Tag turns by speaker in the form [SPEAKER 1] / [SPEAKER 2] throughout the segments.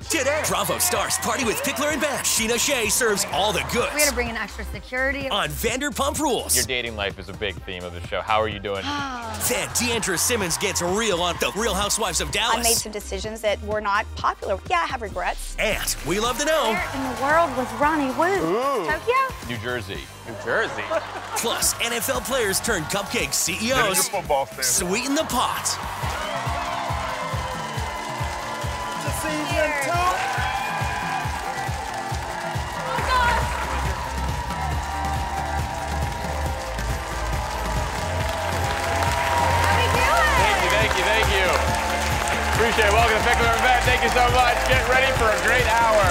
[SPEAKER 1] today. Bravo stars party with Pickler and Ben. Scheana Shay serves all the goods.
[SPEAKER 2] We're gonna bring in extra security.
[SPEAKER 1] On Vanderpump Rules.
[SPEAKER 3] Your dating life is a big theme of the show. How are you doing?
[SPEAKER 1] Then D'ANDRA Simmonds gets real on the Real Housewives of Dallas.
[SPEAKER 4] I made some decisions that were not popular. Yeah, I have regrets.
[SPEAKER 1] And we love to know.
[SPEAKER 2] Where in the world was Ronnie Woo? Tokyo?
[SPEAKER 3] New Jersey.
[SPEAKER 5] New Jersey.
[SPEAKER 1] Plus, NFL players turn cupcake CEOs. Sweeten the pot.
[SPEAKER 5] Season 2.
[SPEAKER 3] Thank you. Appreciate it. Welcome to Pickler Ben. Thank you so much. Get ready for a great hour.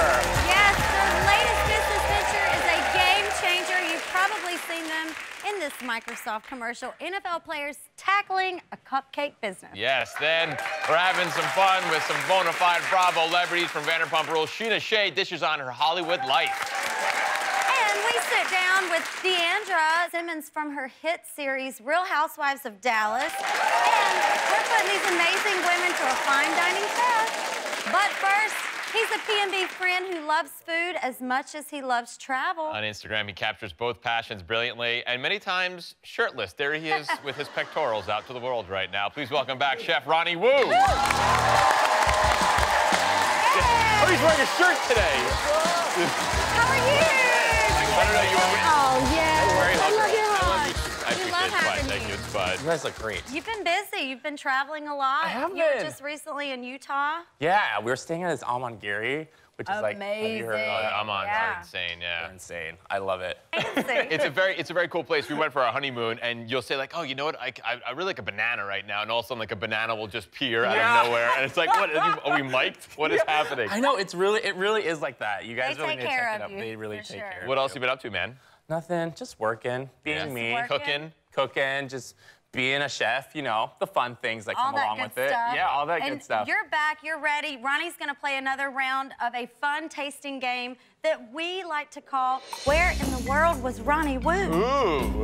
[SPEAKER 2] Yes, their latest business venture is a game changer. You've probably seen them in this Microsoft commercial. NFL players tackling a cupcake business.
[SPEAKER 3] Yes, then we're having some fun with some bona fide Bravo celebrities from Vanderpump Rules. Scheana Shay dishes on her Hollywood life.
[SPEAKER 2] And we sit down with D'ANDRA Simmonds from her hit series, Real Housewives of Dallas. And we're putting these amazing women to a fine dining test. But first, he's a P&B friend who loves food as much as he loves travel.
[SPEAKER 3] On Instagram, he captures both passions brilliantly and many times shirtless. There he is with his pectorals out to the world right now. Please welcome back Chef Ronnie Woo. Oh, he's wearing a shirt today.
[SPEAKER 2] How are you?
[SPEAKER 3] I don't know, you were
[SPEAKER 2] Oh, yes.
[SPEAKER 3] very
[SPEAKER 2] I love your
[SPEAKER 3] I
[SPEAKER 2] We
[SPEAKER 3] appreciate
[SPEAKER 2] love
[SPEAKER 3] it. It's fine.
[SPEAKER 2] having
[SPEAKER 3] Thank
[SPEAKER 2] you.
[SPEAKER 3] you. It's fine.
[SPEAKER 5] You guys look great.
[SPEAKER 2] You've been busy. You've been traveling a lot.
[SPEAKER 5] I have
[SPEAKER 2] You were
[SPEAKER 5] been.
[SPEAKER 2] just recently in Utah.
[SPEAKER 5] Yeah, we were staying at this on Gary, which is like, have you heard
[SPEAKER 2] Amazing.
[SPEAKER 5] of it?
[SPEAKER 3] I'm on.
[SPEAKER 2] Yeah.
[SPEAKER 3] They're insane, yeah.
[SPEAKER 5] They're insane. I love it.
[SPEAKER 3] It's a very cool place. We went for our honeymoon, and you'll say like, oh, you know what? I really like a banana right now, and all of a sudden like a banana will just appear out of nowhere, and it's like, what? Are we mic'd? What is happening?
[SPEAKER 5] I know, it really is like that. You guys
[SPEAKER 2] They
[SPEAKER 5] really
[SPEAKER 2] take
[SPEAKER 5] need to
[SPEAKER 2] care
[SPEAKER 5] check it
[SPEAKER 2] of
[SPEAKER 5] out.
[SPEAKER 2] you,
[SPEAKER 5] They really
[SPEAKER 2] for
[SPEAKER 5] take
[SPEAKER 2] sure.
[SPEAKER 5] care of
[SPEAKER 3] What else
[SPEAKER 5] you.
[SPEAKER 3] you been up to, man?
[SPEAKER 5] Nothing, just working, being
[SPEAKER 3] Just
[SPEAKER 5] me,
[SPEAKER 2] working.
[SPEAKER 3] Cooking.
[SPEAKER 5] just being a chef, you know, the fun things that
[SPEAKER 2] All
[SPEAKER 5] come
[SPEAKER 2] that
[SPEAKER 5] along
[SPEAKER 2] good
[SPEAKER 5] with it.
[SPEAKER 2] stuff.
[SPEAKER 5] Yeah, all that
[SPEAKER 2] And
[SPEAKER 5] good stuff.
[SPEAKER 2] You're back. You're ready. Ronnie's going to play another round of a fun tasting game that we like to call Where in the World Was Ronnie Woo?
[SPEAKER 5] Ooh.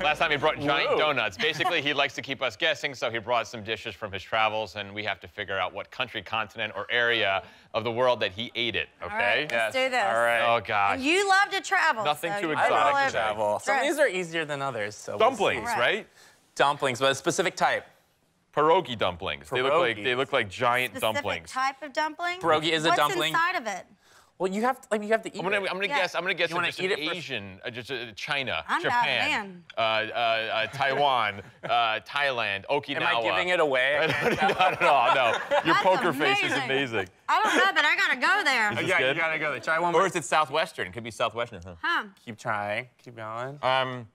[SPEAKER 3] Last time he brought giant
[SPEAKER 5] Whoa.
[SPEAKER 3] donuts. Basically, he likes to keep us guessing, so he brought some dishes from his travels, and we have to figure out what country, continent, or area of the world that he ate it, okay?
[SPEAKER 2] All right, let's do this.
[SPEAKER 5] All right.
[SPEAKER 3] Oh, gosh.
[SPEAKER 2] And you love to travel.
[SPEAKER 3] Nothing
[SPEAKER 2] so
[SPEAKER 3] too
[SPEAKER 2] you
[SPEAKER 3] exotic
[SPEAKER 2] all
[SPEAKER 3] to
[SPEAKER 2] over
[SPEAKER 5] Travel.
[SPEAKER 2] it.
[SPEAKER 5] Some of
[SPEAKER 2] Right.
[SPEAKER 5] these are easier than others. So we'll
[SPEAKER 3] Dumplings,
[SPEAKER 5] see.
[SPEAKER 3] right?
[SPEAKER 5] Dumplings, but a specific type.
[SPEAKER 3] Pierogi dumplings. They look like giant
[SPEAKER 2] Specific
[SPEAKER 3] dumplings.
[SPEAKER 2] type of dumpling?
[SPEAKER 5] Pierogi is a dumpling.
[SPEAKER 2] What's inside of it?
[SPEAKER 5] Well, you have to eat
[SPEAKER 3] I'm gonna
[SPEAKER 5] it.
[SPEAKER 3] guess. I'm gonna guess
[SPEAKER 5] You wanna
[SPEAKER 3] just
[SPEAKER 5] eat
[SPEAKER 3] an
[SPEAKER 5] it first?
[SPEAKER 3] Asian, China,
[SPEAKER 2] I'm not
[SPEAKER 3] Japan, Taiwan, Thailand, Okinawa.
[SPEAKER 5] Am I giving it away?
[SPEAKER 3] Not at all. No, your
[SPEAKER 2] That's
[SPEAKER 3] poker face is
[SPEAKER 2] amazing.
[SPEAKER 3] amazing.
[SPEAKER 2] I don't know, but I gotta go there.
[SPEAKER 3] Is this
[SPEAKER 5] Yeah,
[SPEAKER 3] good?
[SPEAKER 5] you gotta go there. Try one
[SPEAKER 3] Or
[SPEAKER 5] more.
[SPEAKER 3] is it Southwestern? Could be Southwestern. Huh?
[SPEAKER 2] Huh.
[SPEAKER 5] Keep trying. Keep going.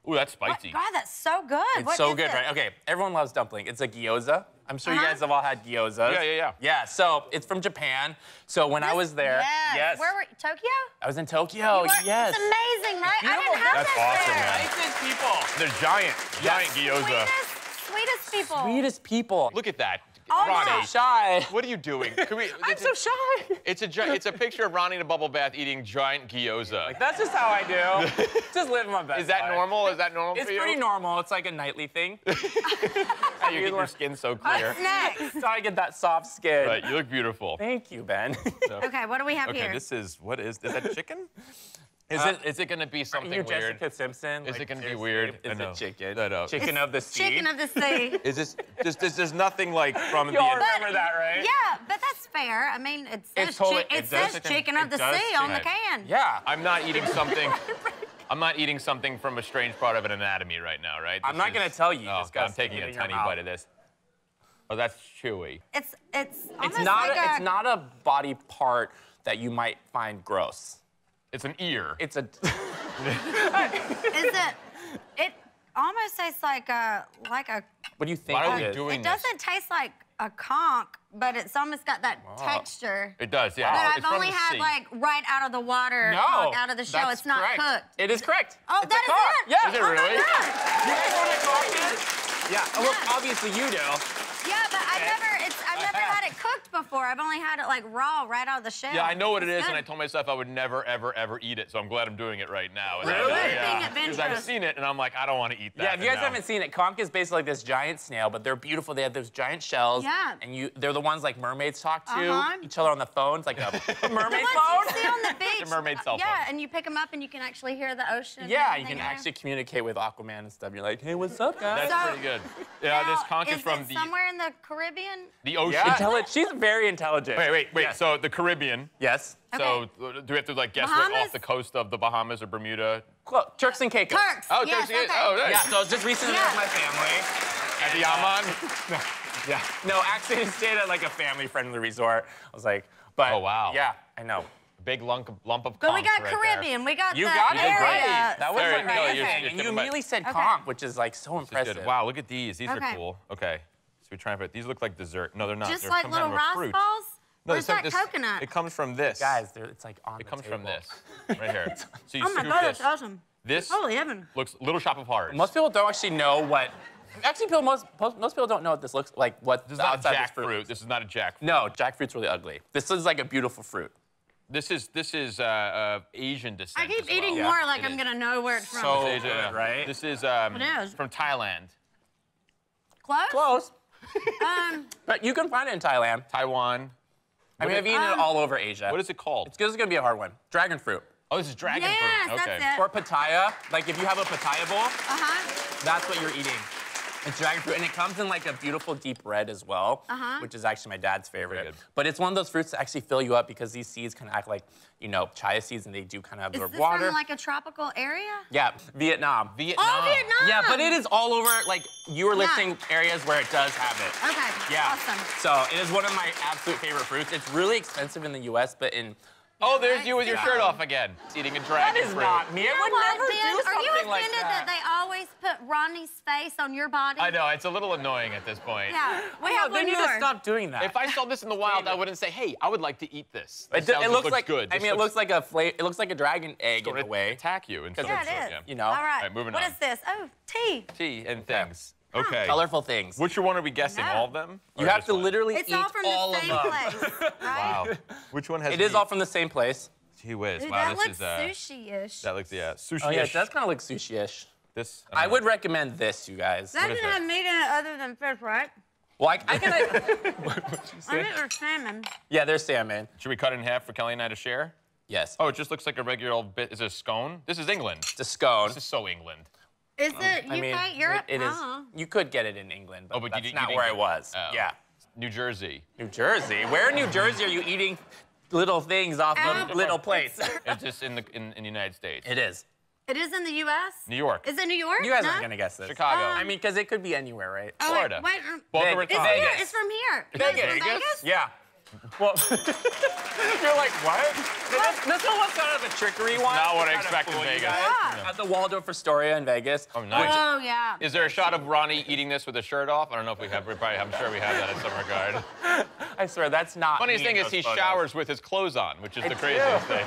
[SPEAKER 3] Ooh, that's
[SPEAKER 2] What?
[SPEAKER 3] spicy.
[SPEAKER 2] God, that's so good.
[SPEAKER 5] It's
[SPEAKER 2] What
[SPEAKER 5] so
[SPEAKER 2] is
[SPEAKER 5] good,
[SPEAKER 2] it?
[SPEAKER 5] right? Okay, everyone loves dumpling. It's a gyoza. I'm sure you
[SPEAKER 2] Uh-huh.
[SPEAKER 5] guys have all had gyozas.
[SPEAKER 3] Yeah.
[SPEAKER 5] Yeah, so it's from Japan. So when I was there,
[SPEAKER 2] Yes. Where were Tokyo?
[SPEAKER 5] I was in Tokyo. Yes.
[SPEAKER 2] It's amazing, right? I didn't have
[SPEAKER 3] That's
[SPEAKER 2] that
[SPEAKER 3] awesome,
[SPEAKER 2] there.
[SPEAKER 3] man.
[SPEAKER 5] Nicest people.
[SPEAKER 3] They're giant gyoza.
[SPEAKER 2] Sweetest people.
[SPEAKER 5] Sweetest people.
[SPEAKER 3] Look at that.
[SPEAKER 2] Oh,
[SPEAKER 3] Ronnie,
[SPEAKER 2] no.
[SPEAKER 5] I'm shy.
[SPEAKER 3] what are you doing? Can we,
[SPEAKER 5] I'm so shy.
[SPEAKER 3] It's a picture of Ronnie in a bubble bath eating giant gyoza.
[SPEAKER 5] That's just how I do. Just live my best
[SPEAKER 3] Is that
[SPEAKER 5] life.
[SPEAKER 3] normal? Is that normal
[SPEAKER 5] It's
[SPEAKER 3] for you?
[SPEAKER 5] pretty normal. It's like a nightly thing.
[SPEAKER 3] How you get your skin so clear.
[SPEAKER 2] What's next?
[SPEAKER 5] So I get that soft skin.
[SPEAKER 3] Right, you look beautiful.
[SPEAKER 5] Thank you, Ben.
[SPEAKER 2] Okay, what do we have
[SPEAKER 3] Okay,
[SPEAKER 2] here?
[SPEAKER 3] this is, is that chicken? Is it gonna be something
[SPEAKER 5] You're
[SPEAKER 3] weird?
[SPEAKER 5] Jessica Simpson.
[SPEAKER 3] Is
[SPEAKER 5] like,
[SPEAKER 3] it gonna be
[SPEAKER 5] seriously,
[SPEAKER 3] weird?
[SPEAKER 5] It's
[SPEAKER 3] I know.
[SPEAKER 5] a chicken.
[SPEAKER 3] I know.
[SPEAKER 5] Chicken of the sea.
[SPEAKER 2] Chicken of the sea.
[SPEAKER 3] Is this, there's nothing like from
[SPEAKER 5] You all
[SPEAKER 3] the
[SPEAKER 5] remember that, right?
[SPEAKER 2] Yeah, but that's fair. I mean, it says,
[SPEAKER 5] It's totally-
[SPEAKER 2] it
[SPEAKER 5] it does
[SPEAKER 2] says
[SPEAKER 5] say-
[SPEAKER 2] chicken of the
[SPEAKER 5] it does
[SPEAKER 2] sea on the
[SPEAKER 3] say-
[SPEAKER 2] can.
[SPEAKER 5] Yeah.
[SPEAKER 3] I'm not eating something. I'm not eating something from a strange part of an anatomy right now, right?
[SPEAKER 5] I'm
[SPEAKER 3] This
[SPEAKER 5] not
[SPEAKER 3] is-
[SPEAKER 5] gonna tell you.
[SPEAKER 3] Oh,
[SPEAKER 5] Just
[SPEAKER 3] God,
[SPEAKER 5] gotta
[SPEAKER 3] I'm taking
[SPEAKER 5] stick it
[SPEAKER 3] a
[SPEAKER 5] in your
[SPEAKER 3] tiny
[SPEAKER 5] mouth.
[SPEAKER 3] bite of this. Oh, that's chewy.
[SPEAKER 2] It's almost
[SPEAKER 5] It's not.
[SPEAKER 2] like
[SPEAKER 5] It's not a body part that you might find gross.
[SPEAKER 3] It's an ear.
[SPEAKER 5] It's a.
[SPEAKER 2] Is it? It almost tastes like a
[SPEAKER 5] What do you think
[SPEAKER 3] Why are
[SPEAKER 5] it
[SPEAKER 3] we
[SPEAKER 5] is?
[SPEAKER 3] doing
[SPEAKER 2] It
[SPEAKER 3] this?
[SPEAKER 2] doesn't taste like a conch, but it's almost got that texture.
[SPEAKER 3] It does, yeah.
[SPEAKER 2] That
[SPEAKER 3] It's
[SPEAKER 2] I've
[SPEAKER 3] from
[SPEAKER 2] only
[SPEAKER 3] the
[SPEAKER 2] had
[SPEAKER 3] sea.
[SPEAKER 2] like right out of the water,
[SPEAKER 5] No.
[SPEAKER 2] conch out of the shell.
[SPEAKER 5] that's
[SPEAKER 2] It's not
[SPEAKER 5] correct.
[SPEAKER 2] cooked.
[SPEAKER 5] It is correct.
[SPEAKER 2] Oh,
[SPEAKER 5] it's
[SPEAKER 2] that
[SPEAKER 5] a
[SPEAKER 2] is
[SPEAKER 5] conch.
[SPEAKER 2] it?
[SPEAKER 5] Yeah.
[SPEAKER 3] Is it
[SPEAKER 2] Oh my
[SPEAKER 3] really?
[SPEAKER 2] God.
[SPEAKER 5] You guys want to cook it? Yeah. Well, obviously you do.
[SPEAKER 2] Yeah, but I've never had it cooked cooked before. I've only had it like raw right out of the shell.
[SPEAKER 3] Yeah, I know what it is,
[SPEAKER 2] Good.
[SPEAKER 3] and I told myself I would never, ever, ever eat it, so I'm glad I'm doing it right now.
[SPEAKER 2] Really?
[SPEAKER 3] Yeah.
[SPEAKER 2] Being
[SPEAKER 3] Because I've seen it, and I'm like, I don't want to eat that.
[SPEAKER 5] Yeah, if you guys haven't seen it, conch is basically like this giant snail, but they're beautiful. They have those giant shells.
[SPEAKER 2] Yeah.
[SPEAKER 5] And they're the ones like mermaids talk to each other on the phones, like a mermaid
[SPEAKER 2] the
[SPEAKER 5] phone.
[SPEAKER 2] ones you see on the beach.
[SPEAKER 3] The mermaid cell phone.
[SPEAKER 2] Yeah, and you pick them up and you can actually hear the ocean.
[SPEAKER 5] Yeah, you can actually communicate with Aquaman and stuff. You're like, hey, what's up, guys?
[SPEAKER 3] That's pretty good. Yeah, this conch is from the
[SPEAKER 2] somewhere in the Caribbean?
[SPEAKER 3] the ocean.
[SPEAKER 5] Yeah, she's very intelligent.
[SPEAKER 3] Wait.
[SPEAKER 5] Yes.
[SPEAKER 3] So the Caribbean.
[SPEAKER 5] Yes.
[SPEAKER 3] So do we have to like guess what off the coast of the Bahamas or Bermuda?
[SPEAKER 5] Turks and Caicos.
[SPEAKER 2] Turks.
[SPEAKER 3] Oh,
[SPEAKER 2] yes,
[SPEAKER 3] Turks and
[SPEAKER 2] okay.
[SPEAKER 3] Oh, nice.
[SPEAKER 5] Yeah, so I was just recently with my family.
[SPEAKER 3] At the Yaman?
[SPEAKER 5] Yeah. No, actually, I stayed at like a family-friendly resort. I was like, but.
[SPEAKER 3] Oh, wow.
[SPEAKER 5] Yeah, I know.
[SPEAKER 3] Big lump of conch
[SPEAKER 2] But we got
[SPEAKER 3] right
[SPEAKER 2] Caribbean.
[SPEAKER 3] there.
[SPEAKER 2] We got
[SPEAKER 5] You
[SPEAKER 2] the
[SPEAKER 5] got it
[SPEAKER 2] area.
[SPEAKER 5] great. That was
[SPEAKER 3] Very-
[SPEAKER 5] amazing.
[SPEAKER 3] no, you're
[SPEAKER 5] And you
[SPEAKER 3] getting
[SPEAKER 5] immediately said
[SPEAKER 2] Okay.
[SPEAKER 5] conch, which is like so
[SPEAKER 3] This is
[SPEAKER 5] impressive.
[SPEAKER 3] good. Wow, look at these. These
[SPEAKER 2] Okay.
[SPEAKER 3] are cool. Okay. So we try and put these look like dessert. No, they're not.
[SPEAKER 2] Just
[SPEAKER 3] they're
[SPEAKER 2] like
[SPEAKER 3] some
[SPEAKER 2] little
[SPEAKER 3] kind of a
[SPEAKER 2] rice
[SPEAKER 3] fruit.
[SPEAKER 2] balls?
[SPEAKER 3] No,
[SPEAKER 2] Or
[SPEAKER 3] it's
[SPEAKER 2] is
[SPEAKER 3] like
[SPEAKER 2] that
[SPEAKER 3] this.
[SPEAKER 2] coconut?
[SPEAKER 3] It comes from this.
[SPEAKER 5] Guys, it's like on
[SPEAKER 3] It
[SPEAKER 5] the
[SPEAKER 3] comes from
[SPEAKER 5] table.
[SPEAKER 3] this. Right here. So you
[SPEAKER 2] Oh my
[SPEAKER 3] scoop
[SPEAKER 2] God,
[SPEAKER 3] this.
[SPEAKER 2] that's awesome.
[SPEAKER 3] This
[SPEAKER 2] Holy heaven.
[SPEAKER 3] looks Little Shop of Horrors.
[SPEAKER 5] Most people don't actually know what. Actually, most people don't know what this looks like. What
[SPEAKER 3] This is
[SPEAKER 5] the
[SPEAKER 3] not
[SPEAKER 5] outside of this fruit
[SPEAKER 3] jackfruit.
[SPEAKER 5] is.
[SPEAKER 3] This is not a jackfruit.
[SPEAKER 5] No, jackfruit's really ugly. This is like a beautiful fruit.
[SPEAKER 3] This is Asian descent.
[SPEAKER 2] I keep
[SPEAKER 3] as well.
[SPEAKER 2] eating
[SPEAKER 5] Yeah,
[SPEAKER 2] more like
[SPEAKER 3] it
[SPEAKER 2] I'm
[SPEAKER 3] is.
[SPEAKER 2] going to know where it's from.
[SPEAKER 5] So
[SPEAKER 3] It's Asian,
[SPEAKER 5] good, right?
[SPEAKER 3] This is,
[SPEAKER 2] is.
[SPEAKER 3] from Thailand.
[SPEAKER 2] Close?
[SPEAKER 5] Close.
[SPEAKER 2] Um,
[SPEAKER 5] But you can find it in Thailand.
[SPEAKER 3] Taiwan.
[SPEAKER 5] I mean, I've eaten it all over Asia.
[SPEAKER 3] What is it called?
[SPEAKER 5] This is gonna be a hard one. Dragon fruit.
[SPEAKER 3] Oh, this is dragon
[SPEAKER 2] yes,
[SPEAKER 3] fruit. Okay.
[SPEAKER 2] that's it.
[SPEAKER 5] Or pitaya. Like if you have a pitaya bowl,
[SPEAKER 2] Uh-huh.
[SPEAKER 5] that's what you're eating. It's dragon fruit, and it comes in like a beautiful deep red as well, which is actually my dad's favorite.
[SPEAKER 3] good.
[SPEAKER 5] But it's one of those fruits that actually fill you up because these seeds kind of act like, you know, chia seeds, and they do kind of
[SPEAKER 2] Is
[SPEAKER 5] absorb
[SPEAKER 2] this
[SPEAKER 5] water.
[SPEAKER 2] from like a tropical area?
[SPEAKER 5] Yeah, Vietnam.
[SPEAKER 3] Vietnam.
[SPEAKER 2] Oh, Vietnam!
[SPEAKER 5] Yeah, but it is all over. Like you were listing areas where it does have it.
[SPEAKER 2] Okay,
[SPEAKER 5] Yeah.
[SPEAKER 2] awesome.
[SPEAKER 5] So it is one of my absolute favorite fruits. It's really expensive in the U.S., but in
[SPEAKER 3] Oh, there's you with your shirt off again. It's eating a
[SPEAKER 5] that
[SPEAKER 3] dragon
[SPEAKER 5] is
[SPEAKER 3] fruit.
[SPEAKER 5] not me. I
[SPEAKER 2] You know
[SPEAKER 5] would
[SPEAKER 2] what,
[SPEAKER 5] never
[SPEAKER 2] Ben?
[SPEAKER 5] do
[SPEAKER 2] Are you
[SPEAKER 5] something
[SPEAKER 2] offended
[SPEAKER 5] like
[SPEAKER 2] that they always put Ronnie's face on your body?
[SPEAKER 3] I know, it's a little annoying at this point.
[SPEAKER 2] Yeah, we
[SPEAKER 5] No,
[SPEAKER 2] have
[SPEAKER 5] they
[SPEAKER 2] one
[SPEAKER 5] need
[SPEAKER 2] more.
[SPEAKER 5] to stop doing that.
[SPEAKER 3] If I saw this in the wild, I wouldn't say, hey, I would like to eat this.
[SPEAKER 5] It
[SPEAKER 3] This
[SPEAKER 5] looks
[SPEAKER 3] looks
[SPEAKER 5] like
[SPEAKER 3] good.
[SPEAKER 5] I
[SPEAKER 3] This
[SPEAKER 5] mean, it looks like it looks like a dragon egg in
[SPEAKER 3] gonna
[SPEAKER 5] a way.
[SPEAKER 3] attack you. Instead
[SPEAKER 2] Yeah,
[SPEAKER 3] of
[SPEAKER 2] it is.
[SPEAKER 3] yeah.
[SPEAKER 5] You know.
[SPEAKER 2] All right.
[SPEAKER 3] moving
[SPEAKER 2] What
[SPEAKER 3] on.
[SPEAKER 2] is this? Oh, tea.
[SPEAKER 3] Tea and things. Okay.
[SPEAKER 5] Colorful things.
[SPEAKER 3] Which one are we guessing?
[SPEAKER 2] No.
[SPEAKER 3] All of them?
[SPEAKER 5] You
[SPEAKER 3] Or
[SPEAKER 5] have
[SPEAKER 3] just
[SPEAKER 5] to
[SPEAKER 3] one?
[SPEAKER 5] literally
[SPEAKER 2] It's
[SPEAKER 5] eat
[SPEAKER 2] all from the
[SPEAKER 5] all
[SPEAKER 2] same
[SPEAKER 5] of them.
[SPEAKER 2] place, right?
[SPEAKER 3] Wow. Which one has
[SPEAKER 5] It is
[SPEAKER 3] meat?
[SPEAKER 5] all from the same place.
[SPEAKER 3] Gee whiz.
[SPEAKER 2] Ooh,
[SPEAKER 3] Wow,
[SPEAKER 2] that
[SPEAKER 3] this
[SPEAKER 2] looks
[SPEAKER 3] is
[SPEAKER 2] sushi-ish.
[SPEAKER 3] that looks sushi.
[SPEAKER 5] Oh yeah, it does kind of look sushi-ish.
[SPEAKER 3] This
[SPEAKER 5] I would recommend this, you guys.
[SPEAKER 2] That
[SPEAKER 3] is
[SPEAKER 2] doesn't
[SPEAKER 3] it?
[SPEAKER 2] have meat in it other than fish, right?
[SPEAKER 5] Well, I can.
[SPEAKER 2] I think there's salmon.
[SPEAKER 5] Yeah, there's salmon.
[SPEAKER 3] Should we cut it in half for Kellie and I to share?
[SPEAKER 5] Yes.
[SPEAKER 3] Oh, it just looks like a regular old bit. Is it a scone? This is England.
[SPEAKER 5] It's a scone.
[SPEAKER 3] This is so England.
[SPEAKER 2] Is it UK,
[SPEAKER 5] I mean,
[SPEAKER 2] Europe?
[SPEAKER 5] it is.
[SPEAKER 2] Uh-huh.
[SPEAKER 5] You could get it in England, but,
[SPEAKER 3] Oh, but you
[SPEAKER 5] that's
[SPEAKER 3] didn't-
[SPEAKER 5] not
[SPEAKER 3] you
[SPEAKER 5] where I
[SPEAKER 3] didn't
[SPEAKER 5] was.
[SPEAKER 3] Oh.
[SPEAKER 5] Yeah.
[SPEAKER 3] New Jersey.
[SPEAKER 5] New Jersey. Where in New Jersey are you eating little things off of little plates?
[SPEAKER 3] It's just in the United States.
[SPEAKER 5] It is.
[SPEAKER 2] It is in the U.S.?
[SPEAKER 3] New York.
[SPEAKER 2] Is it New York?
[SPEAKER 5] You guys
[SPEAKER 2] No?
[SPEAKER 5] aren't gonna guess this.
[SPEAKER 3] Chicago.
[SPEAKER 5] I mean, because it could be anywhere, right?
[SPEAKER 2] Oh,
[SPEAKER 3] Florida.
[SPEAKER 2] Wait,
[SPEAKER 3] Boca
[SPEAKER 5] Vegas.
[SPEAKER 3] Raton.
[SPEAKER 2] Here, it's from here. No, it's from Vegas?
[SPEAKER 5] Yeah. Well, you're like, what? This one was kind of a trickery one.
[SPEAKER 3] Not what I
[SPEAKER 5] Kinda
[SPEAKER 3] expected,
[SPEAKER 5] fool you
[SPEAKER 3] Vegas.
[SPEAKER 5] guys.
[SPEAKER 2] Yeah.
[SPEAKER 5] At the Waldorf Astoria in Vegas.
[SPEAKER 3] Oh, nice.
[SPEAKER 2] Oh, yeah.
[SPEAKER 3] Is there a shot of Ronnie eating this with his shirt off? I don't know if we have. We probably. I'm sure we have that in some regard.
[SPEAKER 5] I swear, that's not
[SPEAKER 3] Funniest
[SPEAKER 5] me in
[SPEAKER 3] thing is
[SPEAKER 5] those
[SPEAKER 3] he
[SPEAKER 5] photos.
[SPEAKER 3] showers with his clothes on, which is the
[SPEAKER 5] do.
[SPEAKER 3] craziest thing.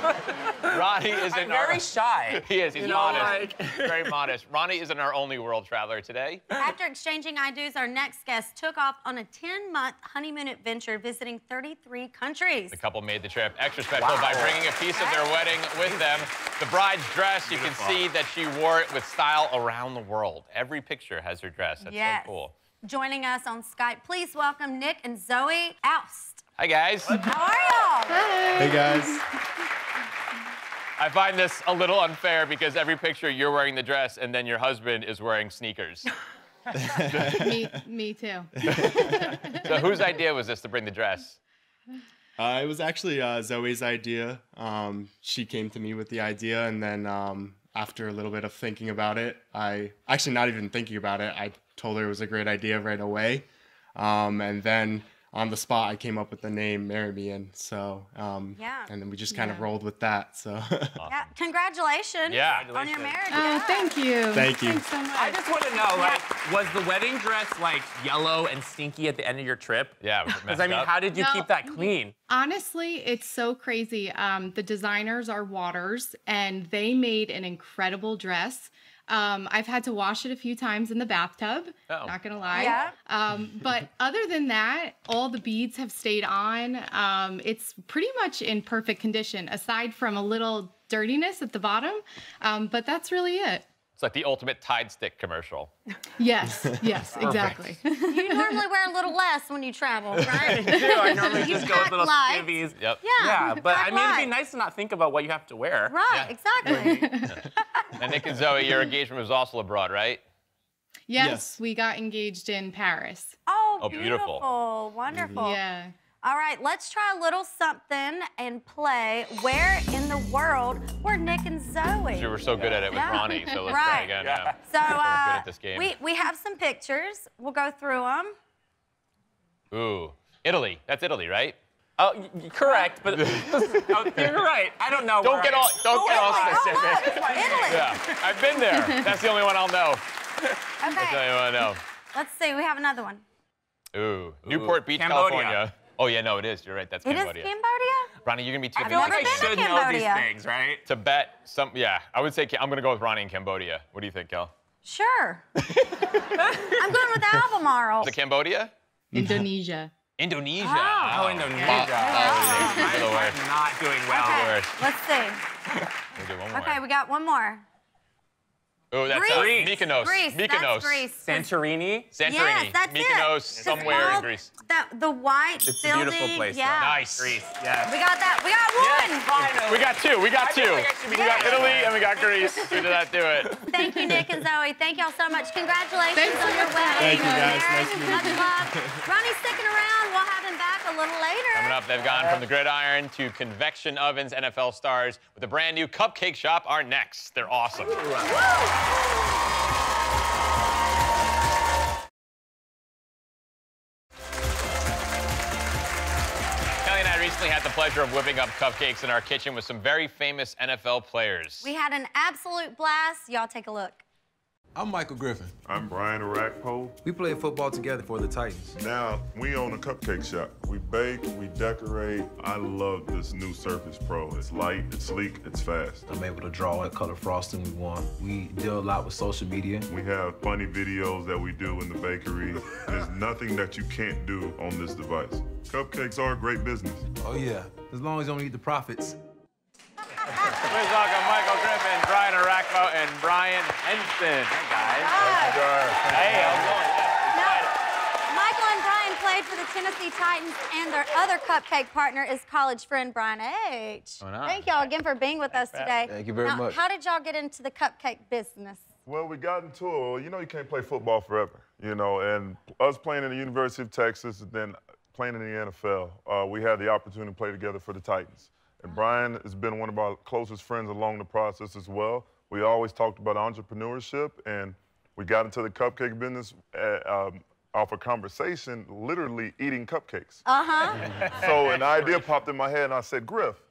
[SPEAKER 3] Ronnie isn't
[SPEAKER 5] I'm very shy.
[SPEAKER 3] He is. He's
[SPEAKER 5] You know,
[SPEAKER 3] modest.
[SPEAKER 5] like-
[SPEAKER 3] Very modest. Ronnie isn't our only world traveler today.
[SPEAKER 2] After exchanging IDs, our next guest took off on a 10-month honeymoon adventure visiting 33 countries.
[SPEAKER 3] The couple made the trip extra special by bringing a piece of their wedding with them. The bride's dress, you can see that she wore it with style around the world. Every picture has her dress. That's
[SPEAKER 2] Yes.
[SPEAKER 3] so cool.
[SPEAKER 2] Joining us on Skype, please welcome Nick and Zoe Oust.
[SPEAKER 3] Hi, guys.
[SPEAKER 2] How are y'all?
[SPEAKER 6] Hey guys.
[SPEAKER 3] I find this a little unfair because every picture you're wearing the dress and then your husband is wearing sneakers.
[SPEAKER 6] Me too.
[SPEAKER 3] So whose idea was this to bring the dress?
[SPEAKER 6] It was actually Zoe's idea. She came to me with the idea, and then after a little bit of thinking about it, actually not even thinking about it, I told her it was a great idea right away. And then on the spot, I came up with the name Marry Me, and so
[SPEAKER 2] Yeah.
[SPEAKER 6] and then we just kind of rolled with that. So
[SPEAKER 2] Yeah. Congratulations
[SPEAKER 3] Yeah.
[SPEAKER 2] on your marriage.
[SPEAKER 7] Oh,
[SPEAKER 2] Yeah.
[SPEAKER 7] thank you.
[SPEAKER 6] Thank you.
[SPEAKER 7] Thanks so much.
[SPEAKER 5] I just want to know, like, was the wedding dress like yellow and stinky at the end of your trip?
[SPEAKER 3] Yeah, was it
[SPEAKER 5] Because
[SPEAKER 3] messed
[SPEAKER 5] I mean,
[SPEAKER 3] up?
[SPEAKER 5] how did you
[SPEAKER 7] No.
[SPEAKER 5] keep that clean?
[SPEAKER 7] Honestly, it's so crazy. The designers are Waters, and they made an incredible dress. I've had to wash it a few times in the bathtub, not gonna lie.
[SPEAKER 2] Yeah.
[SPEAKER 7] But other than that, all the beads have stayed on. It's pretty much in perfect condition, aside from a little dirtiness at the bottom, but that's really it.
[SPEAKER 3] It's like the ultimate Tide Stick commercial.
[SPEAKER 7] Yes, exactly.
[SPEAKER 2] You normally wear a little less when you travel, right?
[SPEAKER 5] I do. I normally
[SPEAKER 2] You
[SPEAKER 5] just go with
[SPEAKER 2] pack
[SPEAKER 5] little
[SPEAKER 2] light.
[SPEAKER 5] skivvies.
[SPEAKER 3] Yep.
[SPEAKER 2] Yeah,
[SPEAKER 5] But I
[SPEAKER 2] pack
[SPEAKER 5] mean, it'd be
[SPEAKER 2] light.
[SPEAKER 5] nice to not think about what you have to wear.
[SPEAKER 2] Right, exactly.
[SPEAKER 3] And Nick and Zoe, your engagement was also abroad, right?
[SPEAKER 7] Yes, we got engaged in Paris.
[SPEAKER 2] Oh,
[SPEAKER 3] beautiful.
[SPEAKER 2] beautiful. Wonderful.
[SPEAKER 7] Yeah.
[SPEAKER 2] All right, let's try a little something and play Where in the World Were Nick and Zoe?
[SPEAKER 3] You were so good at it with
[SPEAKER 2] Yeah.
[SPEAKER 3] Ronnie, so let's try again. Yeah.
[SPEAKER 2] So
[SPEAKER 3] We're good at this game.
[SPEAKER 2] we have some pictures. We'll go through them.
[SPEAKER 3] Ooh, Italy. That's Italy, right?
[SPEAKER 5] Oh, correct, but you're right. I don't know.
[SPEAKER 3] Don't get all specific.
[SPEAKER 2] Italy.
[SPEAKER 3] Yeah, I've been there. That's the only one I'll know. That's the
[SPEAKER 2] Okay,
[SPEAKER 3] only one I know.
[SPEAKER 2] let's see. We have another one.
[SPEAKER 3] Ooh, Newport Beach,
[SPEAKER 5] Cambodia.
[SPEAKER 3] California. Oh yeah, no, it is. You're right. That's
[SPEAKER 2] It is
[SPEAKER 3] Cambodia.
[SPEAKER 2] Cambodia?
[SPEAKER 3] Ronnie, you're gonna be too
[SPEAKER 5] I feel like
[SPEAKER 2] never
[SPEAKER 5] I
[SPEAKER 2] been to
[SPEAKER 5] should know these
[SPEAKER 2] Cambodia.
[SPEAKER 5] things, right?
[SPEAKER 3] Tibet. Yeah, I would say I'm gonna go with Ronnie in Cambodia. What do you think, Kel?
[SPEAKER 2] Sure. I'm going with Albemarle.
[SPEAKER 3] Is it Cambodia?
[SPEAKER 7] Indonesia.
[SPEAKER 3] Indonesia.
[SPEAKER 5] Oh, Indonesia. I'm not doing well.
[SPEAKER 2] Okay, let's see.
[SPEAKER 3] We'll do one more.
[SPEAKER 2] Okay, we got one more.
[SPEAKER 3] Oh, that's
[SPEAKER 2] Greece.
[SPEAKER 3] Mykonos.
[SPEAKER 2] Greece,
[SPEAKER 3] Mykonos.
[SPEAKER 2] that's Greece.
[SPEAKER 5] Santorini.
[SPEAKER 3] Santorini.
[SPEAKER 2] Yes, that's
[SPEAKER 3] Mykonos,
[SPEAKER 2] it.
[SPEAKER 3] somewhere in Greece.
[SPEAKER 2] The white
[SPEAKER 5] It's a
[SPEAKER 2] building.
[SPEAKER 5] beautiful place, though.
[SPEAKER 2] Yeah.
[SPEAKER 3] Nice.
[SPEAKER 5] Greece. Yes.
[SPEAKER 2] We got that. We got one.
[SPEAKER 5] Finally.
[SPEAKER 3] We got two. We got
[SPEAKER 5] I feel
[SPEAKER 3] two.
[SPEAKER 5] like I should be
[SPEAKER 3] We got
[SPEAKER 5] doing
[SPEAKER 3] Italy
[SPEAKER 5] that.
[SPEAKER 3] and we got Greece. Who did that do it?
[SPEAKER 2] Thank you, Nick and Zoe. Thank y'all so much. Congratulations
[SPEAKER 7] Thanks
[SPEAKER 2] on
[SPEAKER 7] so
[SPEAKER 2] your
[SPEAKER 7] much.
[SPEAKER 2] wedding.
[SPEAKER 6] Thank you, guys.
[SPEAKER 2] Marriage.
[SPEAKER 6] Nice to meet you.
[SPEAKER 2] Much love. Ronnie's sticking around. We'll have him back a little later.
[SPEAKER 3] Coming up, they've gone from the gridiron to convection ovens. NFL stars with a brand new cupcake shop are next. They're awesome. Kellie and I recently had the pleasure of whipping up cupcakes in our kitchen with some very famous NFL players.
[SPEAKER 2] We had an absolute blast. Y'all take a look.
[SPEAKER 8] I'm Michael Griffin.
[SPEAKER 9] I'm Brian Arakpo.
[SPEAKER 8] We played football together for the Titans.
[SPEAKER 9] Now, we own a cupcake shop. We bake, we decorate. I love this new Surface Pro. It's light, it's sleek, it's fast.
[SPEAKER 8] I'm able to draw what color frosting we want. We deal a lot with social media.
[SPEAKER 9] We have funny videos that we do in the bakery. There's nothing that you can't do on this device. Cupcakes are a great business.
[SPEAKER 8] Oh yeah, as long as you don't eat the profits.
[SPEAKER 3] Please welcome Michael Griffin, Brian Arakpo, and Brian Henson. Hey, guys. Hey, how's it going?
[SPEAKER 2] Now, Michael and Brian played for the Tennessee Titans, and their other cupcake partner is college friend Brian H.
[SPEAKER 3] Oh, nice.
[SPEAKER 2] Thank y'all again for being with us today.
[SPEAKER 8] Thank you very
[SPEAKER 2] Now,
[SPEAKER 8] much.
[SPEAKER 2] How did y'all get into the cupcake business?
[SPEAKER 9] Well, we got into it. You know, you can't play football forever, you know, and us playing in the University of Texas and then playing in the NFL, we had the opportunity to play together for the Titans. And Brian has been one of our closest friends along the process as well. We always talked about entrepreneurship, and we got into the cupcake business off a conversation, literally eating cupcakes. So an idea popped in my head, and I said, Griff,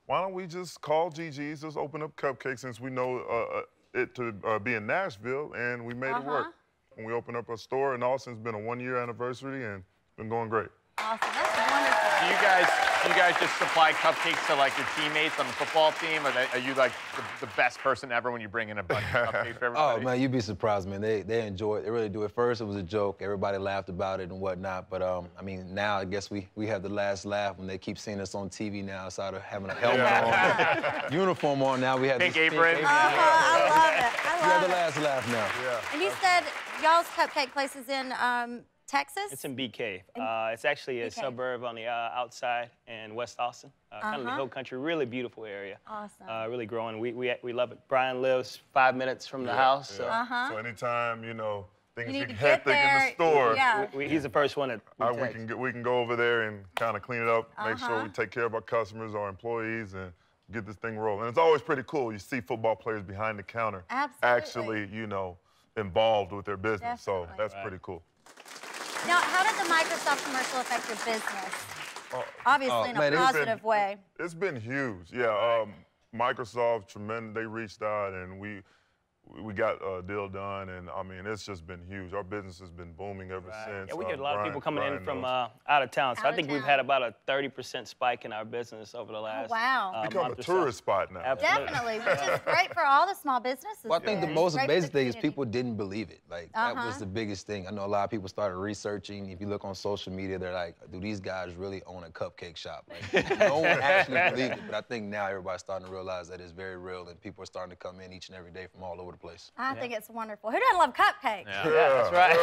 [SPEAKER 9] why don't we just call GG's, just open up cupcakes since we know it to be in Nashville, and we made it work. And we opened up a store in Austin. It's been a 1-year anniversary, and it's been going great.
[SPEAKER 2] Awesome, that's wonderful.
[SPEAKER 3] Do you guys just supply cupcakes to like your teammates on the football team? Are you like the best person ever when you bring in a bunch of cupcakes for everybody?
[SPEAKER 8] Oh man, you'd be surprised, man. They enjoy it. They really do. At first, it was a joke. Everybody laughed about it and whatnot. But I mean, now I guess we have the last laugh when they keep seeing us on TV now. Outside of having a helmet on, uniform on now, we have
[SPEAKER 3] Pink
[SPEAKER 8] this
[SPEAKER 3] apron.
[SPEAKER 2] I love it.
[SPEAKER 8] We
[SPEAKER 2] I
[SPEAKER 8] have
[SPEAKER 2] love
[SPEAKER 8] the
[SPEAKER 2] it.
[SPEAKER 8] last laugh now.
[SPEAKER 2] And you said y'all's cupcake place is in Texas?
[SPEAKER 10] It's in BK. It's actually a suburb on the outside in West Austin. Kind of the hill country, really beautiful area.
[SPEAKER 2] Awesome.
[SPEAKER 10] Really growing. We love it. Brian lives 5 minutes from the house. So.
[SPEAKER 9] So anytime, you know, things
[SPEAKER 2] need
[SPEAKER 9] get
[SPEAKER 2] to get
[SPEAKER 9] hectic in
[SPEAKER 2] there,
[SPEAKER 9] the store,
[SPEAKER 2] yeah.
[SPEAKER 10] He's the first one that
[SPEAKER 9] we can go over there and kind of clean it up, make sure we take care of our customers, our employees, and get this thing rolling. And it's always pretty cool. You see football players behind the counter actually, you know, involved with their business. So that's pretty cool.
[SPEAKER 2] Now, how did the Microsoft commercial affect your business? Obviously in a
[SPEAKER 9] man,
[SPEAKER 2] positive way.
[SPEAKER 9] It's been huge. Yeah, Microsoft, tremendous. They reached out, and we got a deal done, and I mean, it's just been huge. Our business has been booming ever since.
[SPEAKER 10] Yeah, we get a lot of people coming in from out of town. So I think we've had about a 30% spike in our business over the last
[SPEAKER 9] become a tourist spot now.
[SPEAKER 2] Definitely, which is great for all the small businesses.
[SPEAKER 8] Well, I think the most amazing thing is people didn't believe it. Like, that was the biggest thing. I know a lot of people started researching. If you look on social media, they're like, do these guys really own a cupcake shop? Like, no one actually believed it, but I think now everybody's starting to realize that it's very real, and people are starting to come in each and every day from all over the place.
[SPEAKER 2] I think it's wonderful. Who doesn't love cupcakes?
[SPEAKER 3] Yeah, that's right.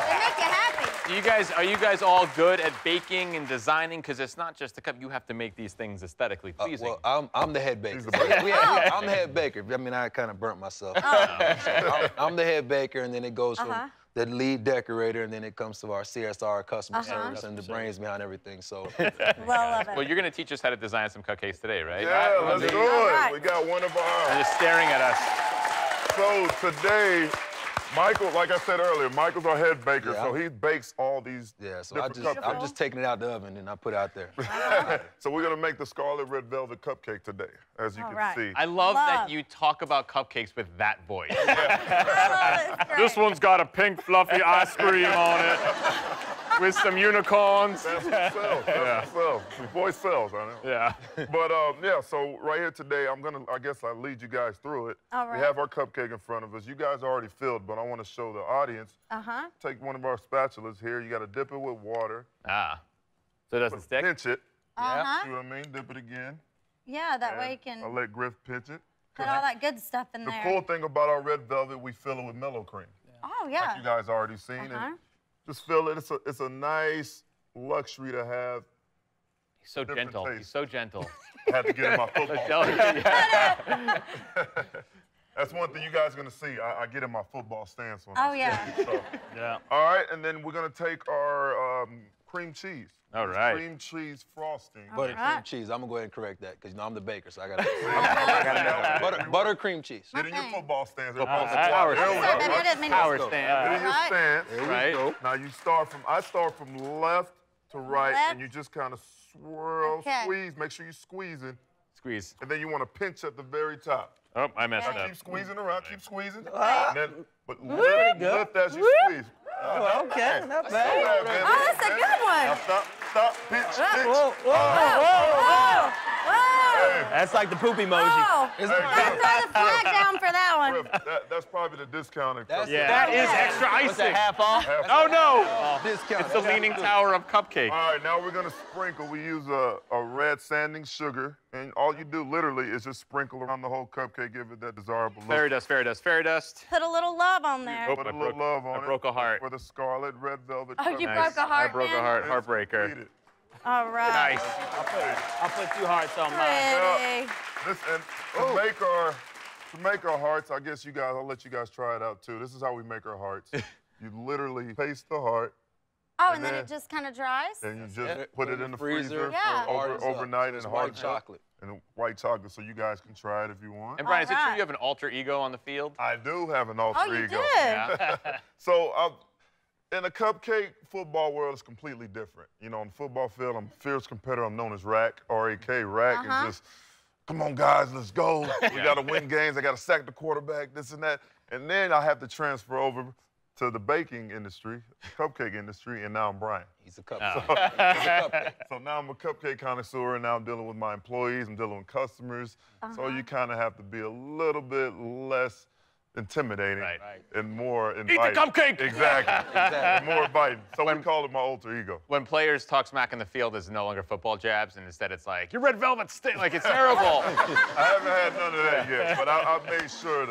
[SPEAKER 2] They make you happy.
[SPEAKER 3] Are you guys all good at baking and designing? Because it's not just the cup. You have to make these things aesthetically pleasing.
[SPEAKER 8] Well, I'm the head baker. I'm the head baker. I mean, I kind of burnt myself. I'm the head baker, and then it goes from the lead decorator, and then it comes to our CSR, customer service, and the brains behind everything. So,
[SPEAKER 3] well, you're going to teach us how to design some cupcakes today, right?
[SPEAKER 9] Yeah, let's do it. We got one of our.
[SPEAKER 3] They're just staring at us.
[SPEAKER 9] So today, Michael, like I said earlier, Michael's our head baker, so he bakes all these.
[SPEAKER 8] Yeah, so I'm just taking it out the oven and I put it out there.
[SPEAKER 9] So we're gonna make the scarlet red velvet cupcake today, as you can see.
[SPEAKER 3] I love that you talk about cupcakes with that voice. This one's got a pink fluffy ice cream on it with some unicorns.
[SPEAKER 9] That's what sells. That's what sells. The voice sells, I know.
[SPEAKER 3] Yeah.
[SPEAKER 9] But yeah, so right here today, I guess I'll lead you guys through it.
[SPEAKER 2] All right.
[SPEAKER 9] We have our cupcake in front of us. You guys already filled, but I want to show the audience. Take one of our spatulas here. You got to dip it with water.
[SPEAKER 3] So it doesn't stick?
[SPEAKER 9] Pinch it.
[SPEAKER 2] Yeah.
[SPEAKER 9] See what I mean? Dip it again.
[SPEAKER 2] Yeah, that way you can
[SPEAKER 9] I'll let Griff pinch it.
[SPEAKER 2] put all that good stuff in there.
[SPEAKER 9] The cool thing about our red velvet, we fill it with mellow cream.
[SPEAKER 2] Oh, yeah.
[SPEAKER 9] Like you guys already seen. And just fill it. It's a nice luxury to have.
[SPEAKER 3] He's so gentle.
[SPEAKER 9] Taste.
[SPEAKER 3] He's so gentle.
[SPEAKER 9] I had to get in my football. That's one thing you guys are going to see. I get in my football stance on this. So. All right, and then we're going to take our cream cheese.
[SPEAKER 3] All right.
[SPEAKER 9] Cream cheese frosting.
[SPEAKER 8] Butter cream cheese. I'm going to go ahead and correct that because, you know, I'm the baker, so I got to butter cream cheese.
[SPEAKER 9] Get in your football stance.
[SPEAKER 3] Power stand.
[SPEAKER 9] Power stand. Get in your stance.
[SPEAKER 3] Right.
[SPEAKER 9] Now you I start from left to right, and you just kind of swirl, squeeze. Make sure you're squeezing.
[SPEAKER 3] Squeeze.
[SPEAKER 9] And then you want to pinch at the very top.
[SPEAKER 3] Oh, I messed up.
[SPEAKER 9] Keep squeezing around, keep squeezing. And then, but lift as you squeeze.
[SPEAKER 11] Oh, okay, not bad.
[SPEAKER 2] Oh, that's a good one.
[SPEAKER 9] Now stop, pinch.
[SPEAKER 11] Whoa.
[SPEAKER 5] That's like the poop emoji.
[SPEAKER 2] Oh, let's throw the flag down for that one.
[SPEAKER 9] That's probably the discounted.
[SPEAKER 3] That is extra icing.
[SPEAKER 5] What's that, half off?
[SPEAKER 3] Oh, no. It's the Leaning Tower of cupcake.
[SPEAKER 9] All right, now we're going to sprinkle. We use a red sanding sugar, and all you do literally is just sprinkle around the whole cupcake, give it that desirable look.
[SPEAKER 3] Fairy dust, fairy dust, fairy dust.
[SPEAKER 2] Put a little love on there.
[SPEAKER 9] Put a little love on it.
[SPEAKER 3] I broke a heart.
[SPEAKER 9] For the scarlet red velvet.
[SPEAKER 2] Oh, you broke a heart,
[SPEAKER 3] I broke a heart. Heartbreaker.
[SPEAKER 2] All right.
[SPEAKER 3] Nice.
[SPEAKER 5] I'll put 2 hearts on
[SPEAKER 2] Pretty.
[SPEAKER 5] mine.
[SPEAKER 9] To make our hearts, I guess I'll let you guys try it out too. This is how we make our hearts. You literally paste the heart.
[SPEAKER 2] Oh, and then it just kind of dries?
[SPEAKER 9] And you just put it in the freezer
[SPEAKER 2] for
[SPEAKER 9] overnight and
[SPEAKER 8] white chocolate.
[SPEAKER 9] And white chocolate, so you guys can try it if you want.
[SPEAKER 3] And Brian, is it true you have an alter ego on the field?
[SPEAKER 9] I do have an alter ego.
[SPEAKER 2] Yeah.
[SPEAKER 9] So in a cupcake football world, it's completely different. You know, on the football field, I'm a fierce competitor. I'm known as Rack, R-A-K, Rack. And just, come on, guys, let's go. We got to win games. I got to sack the quarterback, this and that. And then I have to transfer over to the baking industry, cupcake industry, and now I'm Brian.
[SPEAKER 8] He's a cupcake.
[SPEAKER 9] So now I'm a cupcake connoisseur, and now I'm dealing with my employees, I'm dealing with customers. So you kind of have to be a little bit less intimidating and more inviting.
[SPEAKER 3] Eat the cupcake!
[SPEAKER 9] Exactly. More inviting. So we call it my alter ego.
[SPEAKER 3] When players talk smack in the field, it's no longer football jabs, and instead it's like, your red velvet stink, like it's terrible.
[SPEAKER 9] I haven't had none of that yet, but I made sure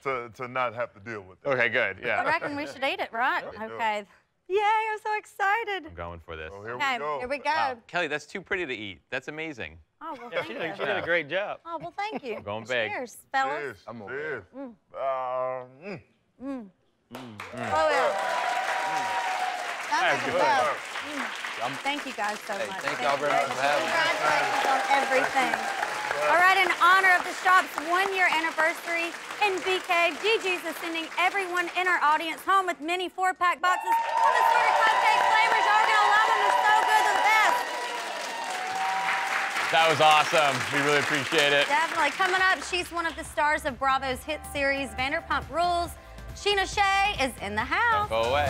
[SPEAKER 9] to not have to deal with it.
[SPEAKER 3] Okay, good, yeah.
[SPEAKER 2] I reckon we should eat it, right? Okay. Yay, I'm so excited.
[SPEAKER 3] I'm going for this.
[SPEAKER 9] So here
[SPEAKER 2] Okay,
[SPEAKER 9] we go.
[SPEAKER 2] here we go.
[SPEAKER 3] Wow. Kelly, that's too pretty to eat. That's amazing.
[SPEAKER 2] Oh, well, thank you.
[SPEAKER 10] She did a great job.
[SPEAKER 2] Oh, well, thank you.
[SPEAKER 3] I'm going big.
[SPEAKER 2] Cheers, fellas.
[SPEAKER 9] Cheers.
[SPEAKER 8] I'm over
[SPEAKER 9] Cheers.
[SPEAKER 2] Oh, yeah. That's good stuff. Thank you guys so much.
[SPEAKER 8] Thank y'all very much for having me.
[SPEAKER 2] Congratulations on everything. All right, in honor of the shop's 1-year anniversary in BK, Gigi's is sending everyone in our audience home with mini 4-pack boxes of assorted cupcake flavors. Y'all are going to love them. They're so good. They're the best.
[SPEAKER 3] That was awesome. We really appreciate it.
[SPEAKER 2] Definitely. Coming up, she's one of the stars of Bravo's hit series, Vanderpump Rules. Scheana Shay is in the house.
[SPEAKER 3] Don't go away.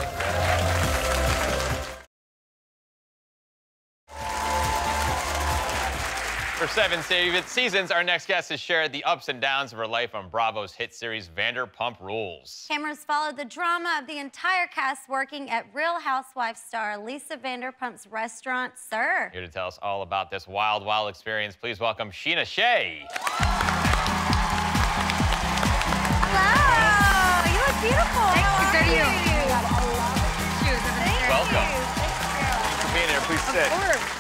[SPEAKER 3] For 7 seasons, our next guest has shared the ups and downs of her life on Bravo's hit series, Vanderpump Rules.
[SPEAKER 2] Cameras followed the drama of the entire cast working at Real Housewives star Lisa Vanderpump's restaurant, Sir.
[SPEAKER 3] Here to tell us all about this wild, wild experience, please welcome Scheana Shay.
[SPEAKER 2] Hello. You look beautiful.
[SPEAKER 12] Thank you.
[SPEAKER 3] Welcome. Thanks for being here. Please sit.
[SPEAKER 2] Of course.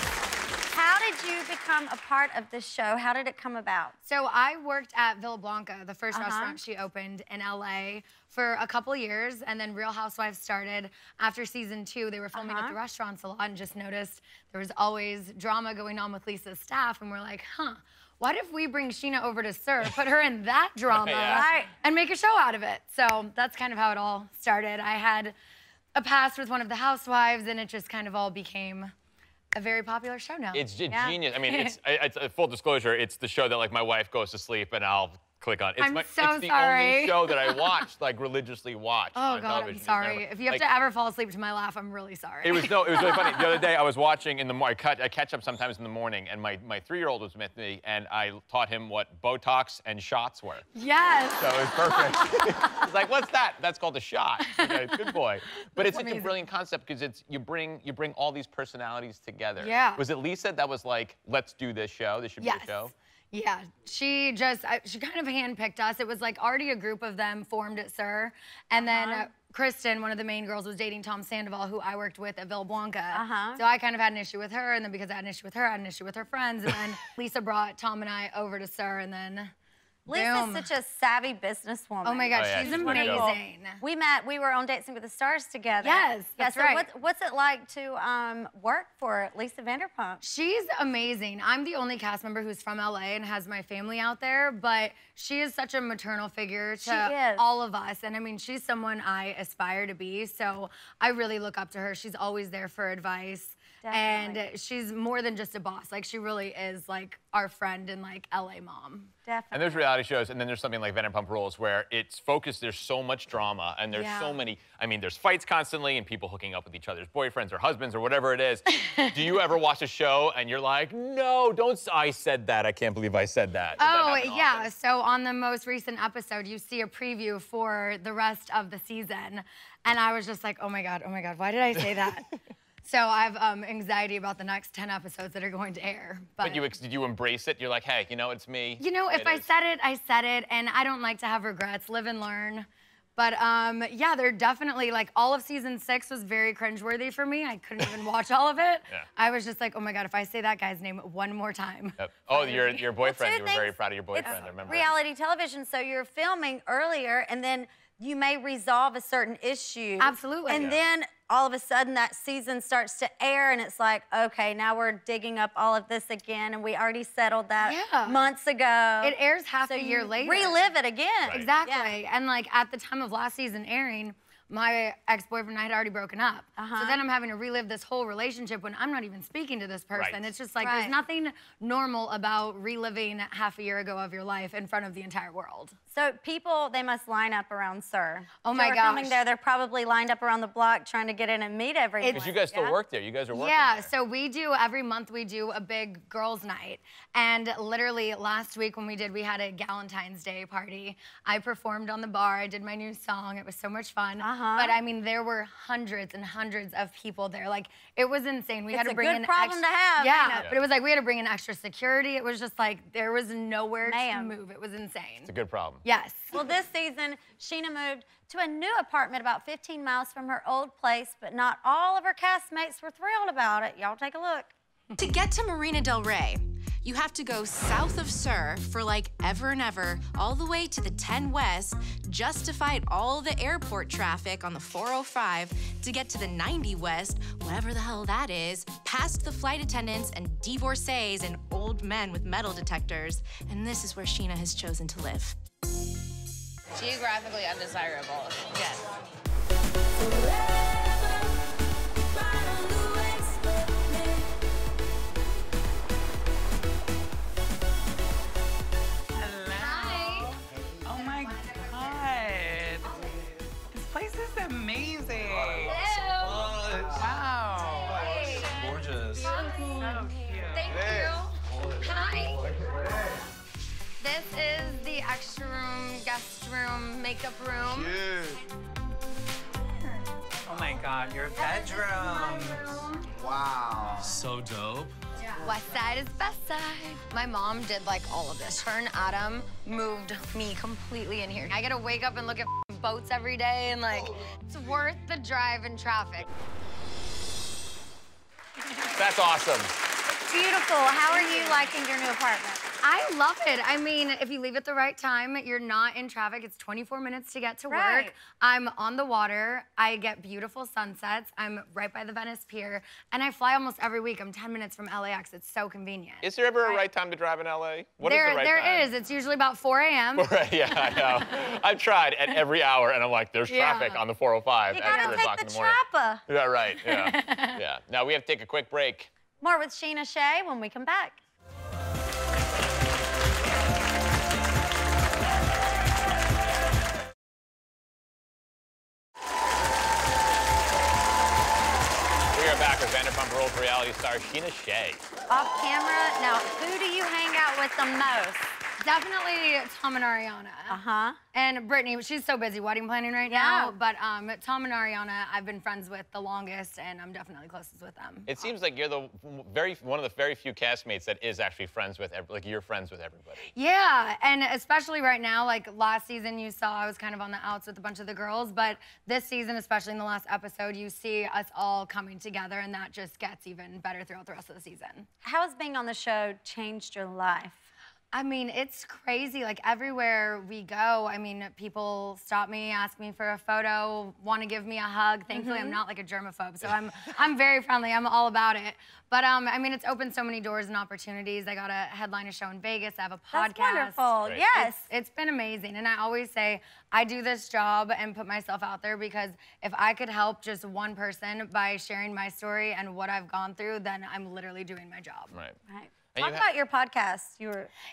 [SPEAKER 2] How did you become a part of this show? How did it come about?
[SPEAKER 12] So I worked at Villa Blanca, the first restaurant she opened in LA, for a couple years, and then Real Housewives started. After season 2, they were filming at the restaurants a lot and just noticed there was always drama going on with Lisa's staff, and we're like, what if we bring Scheana over to Sir, put her in that drama, and make a show out of it? So that's kind of how it all started. I had a past with one of the housewives, and it just kind of all became a very popular show now.
[SPEAKER 3] It's genius. I mean, it's full disclosure, it's the show that like my wife goes to sleep and I'll click on. It's
[SPEAKER 12] I'm so
[SPEAKER 3] it's the
[SPEAKER 12] sorry.
[SPEAKER 3] only show that I watched, like religiously watched
[SPEAKER 12] Oh
[SPEAKER 3] on
[SPEAKER 12] God,
[SPEAKER 3] television.
[SPEAKER 12] I'm sorry. If you have to ever fall asleep to my laugh, I'm really sorry.
[SPEAKER 3] It was really funny. The other day I was watching in the morning. I catch up sometimes in the morning, and my 3-year-old was with me, and I taught him what Botox and shots were.
[SPEAKER 12] Yes.
[SPEAKER 3] So it was perfect. He's like, "What's that?" That's called a shot. Okay, good boy. But it's such a brilliant concept because it's you bring all these personalities together.
[SPEAKER 12] Yeah.
[SPEAKER 3] Was it Lisa that was like, "Let's do this show. This should be the show"?
[SPEAKER 12] Yeah, she kind of handpicked us. It was like already a group of them formed at Sir. And then Kristen, one of the main girls, was dating Tom Sandoval, who I worked with at Villa Blanca. So I kind of had an issue with her, and then because I had an issue with her, I had an issue with her friends. And then Lisa brought Tom and I over to Sir, and then
[SPEAKER 2] Lisa's such a savvy businesswoman.
[SPEAKER 12] Oh my God, she's amazing.
[SPEAKER 2] We met, we were on Dancing with the Stars together.
[SPEAKER 12] Yes, that's right.
[SPEAKER 2] What's it like to work for Lisa Vanderpump?
[SPEAKER 12] She's amazing. I'm the only cast member who's from LA and has my family out there, but she is such a maternal figure to all of us. And I mean, she's someone I aspire to be, so I really look up to her. She's always there for advice. Definitely. And she's more than just a boss. Like, she really is, like, our friend and, like, LA mom.
[SPEAKER 2] Definitely.
[SPEAKER 3] And there's reality shows, and then there's something like Vanderpump Rules where it's focused, there's so much drama, and there's so many, I mean, there's fights constantly, and people hooking up with each other's boyfriends or husbands or whatever it is. Do you ever watch a show and you're like, no, I said that, I can't believe I said that.
[SPEAKER 12] Oh, yeah, so on the most recent episode, you see a preview for the rest of the season, and I was just like, oh my God, why did I say that? So I have anxiety about the next 10 episodes that are going to air. But
[SPEAKER 3] did you embrace it? You're like, hey, you know, it's me.
[SPEAKER 12] You know, if I said it, I said it, and I don't like to have regrets. Live and learn. But yeah, they're definitely, like, all of season 6 was very cringeworthy for me. I couldn't even watch all of it. I was just like, oh my God, if I say that guy's name one more time.
[SPEAKER 3] Oh, your boyfriend, you were very proud of your boyfriend, I remember.
[SPEAKER 2] Reality television, so you're filming earlier, and then you may resolve a certain issue.
[SPEAKER 12] Absolutely.
[SPEAKER 2] And then all of a sudden that season starts to air, and it's like, okay, now we're digging up all of this again, and we already settled that months ago.
[SPEAKER 12] It airs half a year later.
[SPEAKER 2] Relive it again.
[SPEAKER 12] Right. Exactly. And like at the time of last season airing, my ex-boyfriend and I had already broken up. So then I'm having to relive this whole relationship when I'm not even speaking to this person. It's just like, there's nothing normal about reliving half a year ago of your life in front of the entire world.
[SPEAKER 2] So people, they must line up around Sir.
[SPEAKER 12] Oh my gosh.
[SPEAKER 2] Filming there, they're probably lined up around the block trying to get in and meet everyone.
[SPEAKER 3] Because you guys still work there. You guys are working
[SPEAKER 12] there.
[SPEAKER 3] there.
[SPEAKER 12] So we do, every month we do a big girls' night. And literally last week when we had a Galentine's Day party. I performed on the bar. I did my new song. It was so much fun. But I mean, there were hundreds and hundreds of people there. Like, it was insane. We had to bring in
[SPEAKER 2] It's a good problem to have.
[SPEAKER 12] Yeah, but it was like we had to bring in extra security. It was just like there was nowhere to move. It was insane.
[SPEAKER 3] It's a good problem.
[SPEAKER 12] Yes.
[SPEAKER 2] Well, this season, Scheana moved to a new apartment about 15 miles from her old place, but not all of her castmates were thrilled about it. Y'all take a look.
[SPEAKER 13] To get to Marina Del Rey, you have to go south of Sir for like ever and ever, all the way to the 10 West, just to fight all the airport traffic on the 405 to get to the 90 West, whatever the hell that is, past the flight attendants and divorcees and old men with metal detectors. And this is where Scheana has chosen to live.
[SPEAKER 14] Geographically undesirable. Yes.
[SPEAKER 12] So cute. Thank you. Hi. This is the extra room, guest room, makeup room.
[SPEAKER 11] Cute.
[SPEAKER 15] Oh my God, your bedroom.
[SPEAKER 11] Wow.
[SPEAKER 15] So dope.
[SPEAKER 12] West side is best side. My mom did like all of this. Her and Adam moved me completely in here. I gotta wake up and look at boats every day and like, it's worth the drive in traffic.
[SPEAKER 3] That's awesome.
[SPEAKER 2] Beautiful. How are you liking your new apartment?
[SPEAKER 12] I love it. I mean, if you leave at the right time, you're not in traffic. It's 24 minutes to get to work. I'm on the water. I get beautiful sunsets. I'm right by the Venice Pier. And I fly almost every week. I'm 10 minutes from LAX. It's so convenient.
[SPEAKER 3] Is there ever a right time to drive in LA? What is the right time?
[SPEAKER 12] There is. It's usually about 4 a.m.
[SPEAKER 3] Yeah, I know. I've tried at every hour, and I'm like, there's traffic on the 405
[SPEAKER 2] You
[SPEAKER 3] at 3
[SPEAKER 2] gotta
[SPEAKER 3] o'clock
[SPEAKER 2] take
[SPEAKER 3] in
[SPEAKER 2] the
[SPEAKER 3] the morning.
[SPEAKER 2] Trappa.
[SPEAKER 3] Yeah, right. Yeah. Yeah. Now we have to take a quick break.
[SPEAKER 2] More with Scheana Shay when we come back.
[SPEAKER 3] We are back with Vanderpump Rules reality star Scheana Shay.
[SPEAKER 2] Off camera, now who do you hang out with the most?
[SPEAKER 12] Definitely Tom and Ariana. And Brittany, she's so busy wedding planning right now. But Tom and Ariana, I've been friends with the longest, and I'm definitely closest with them.
[SPEAKER 3] It seems like you're the one of the very few castmates that is actually friends with, like you're friends with everybody.
[SPEAKER 12] Yeah, and especially right now, like last season you saw I was kind of on the outs with a bunch of the girls, but this season, especially in the last episode, you see us all coming together, and that just gets even better throughout the rest of the season.
[SPEAKER 2] How has being on the show changed your life?
[SPEAKER 12] I mean, it's crazy. Like, everywhere we go, I mean, people stop me, ask me for a photo, want to give me a hug. Thankfully, I'm not like a germaphobe, so I'm very friendly. I'm all about it. But, I mean, it's opened so many doors and opportunities. I got to headline a show in Vegas. I have a podcast.
[SPEAKER 2] That's wonderful. Yes.
[SPEAKER 12] It's been amazing. And I always say, I do this job and put myself out there because if I could help just one person by sharing my story and what I've gone through, then I'm literally doing my job.
[SPEAKER 2] Right. Talk about your podcast.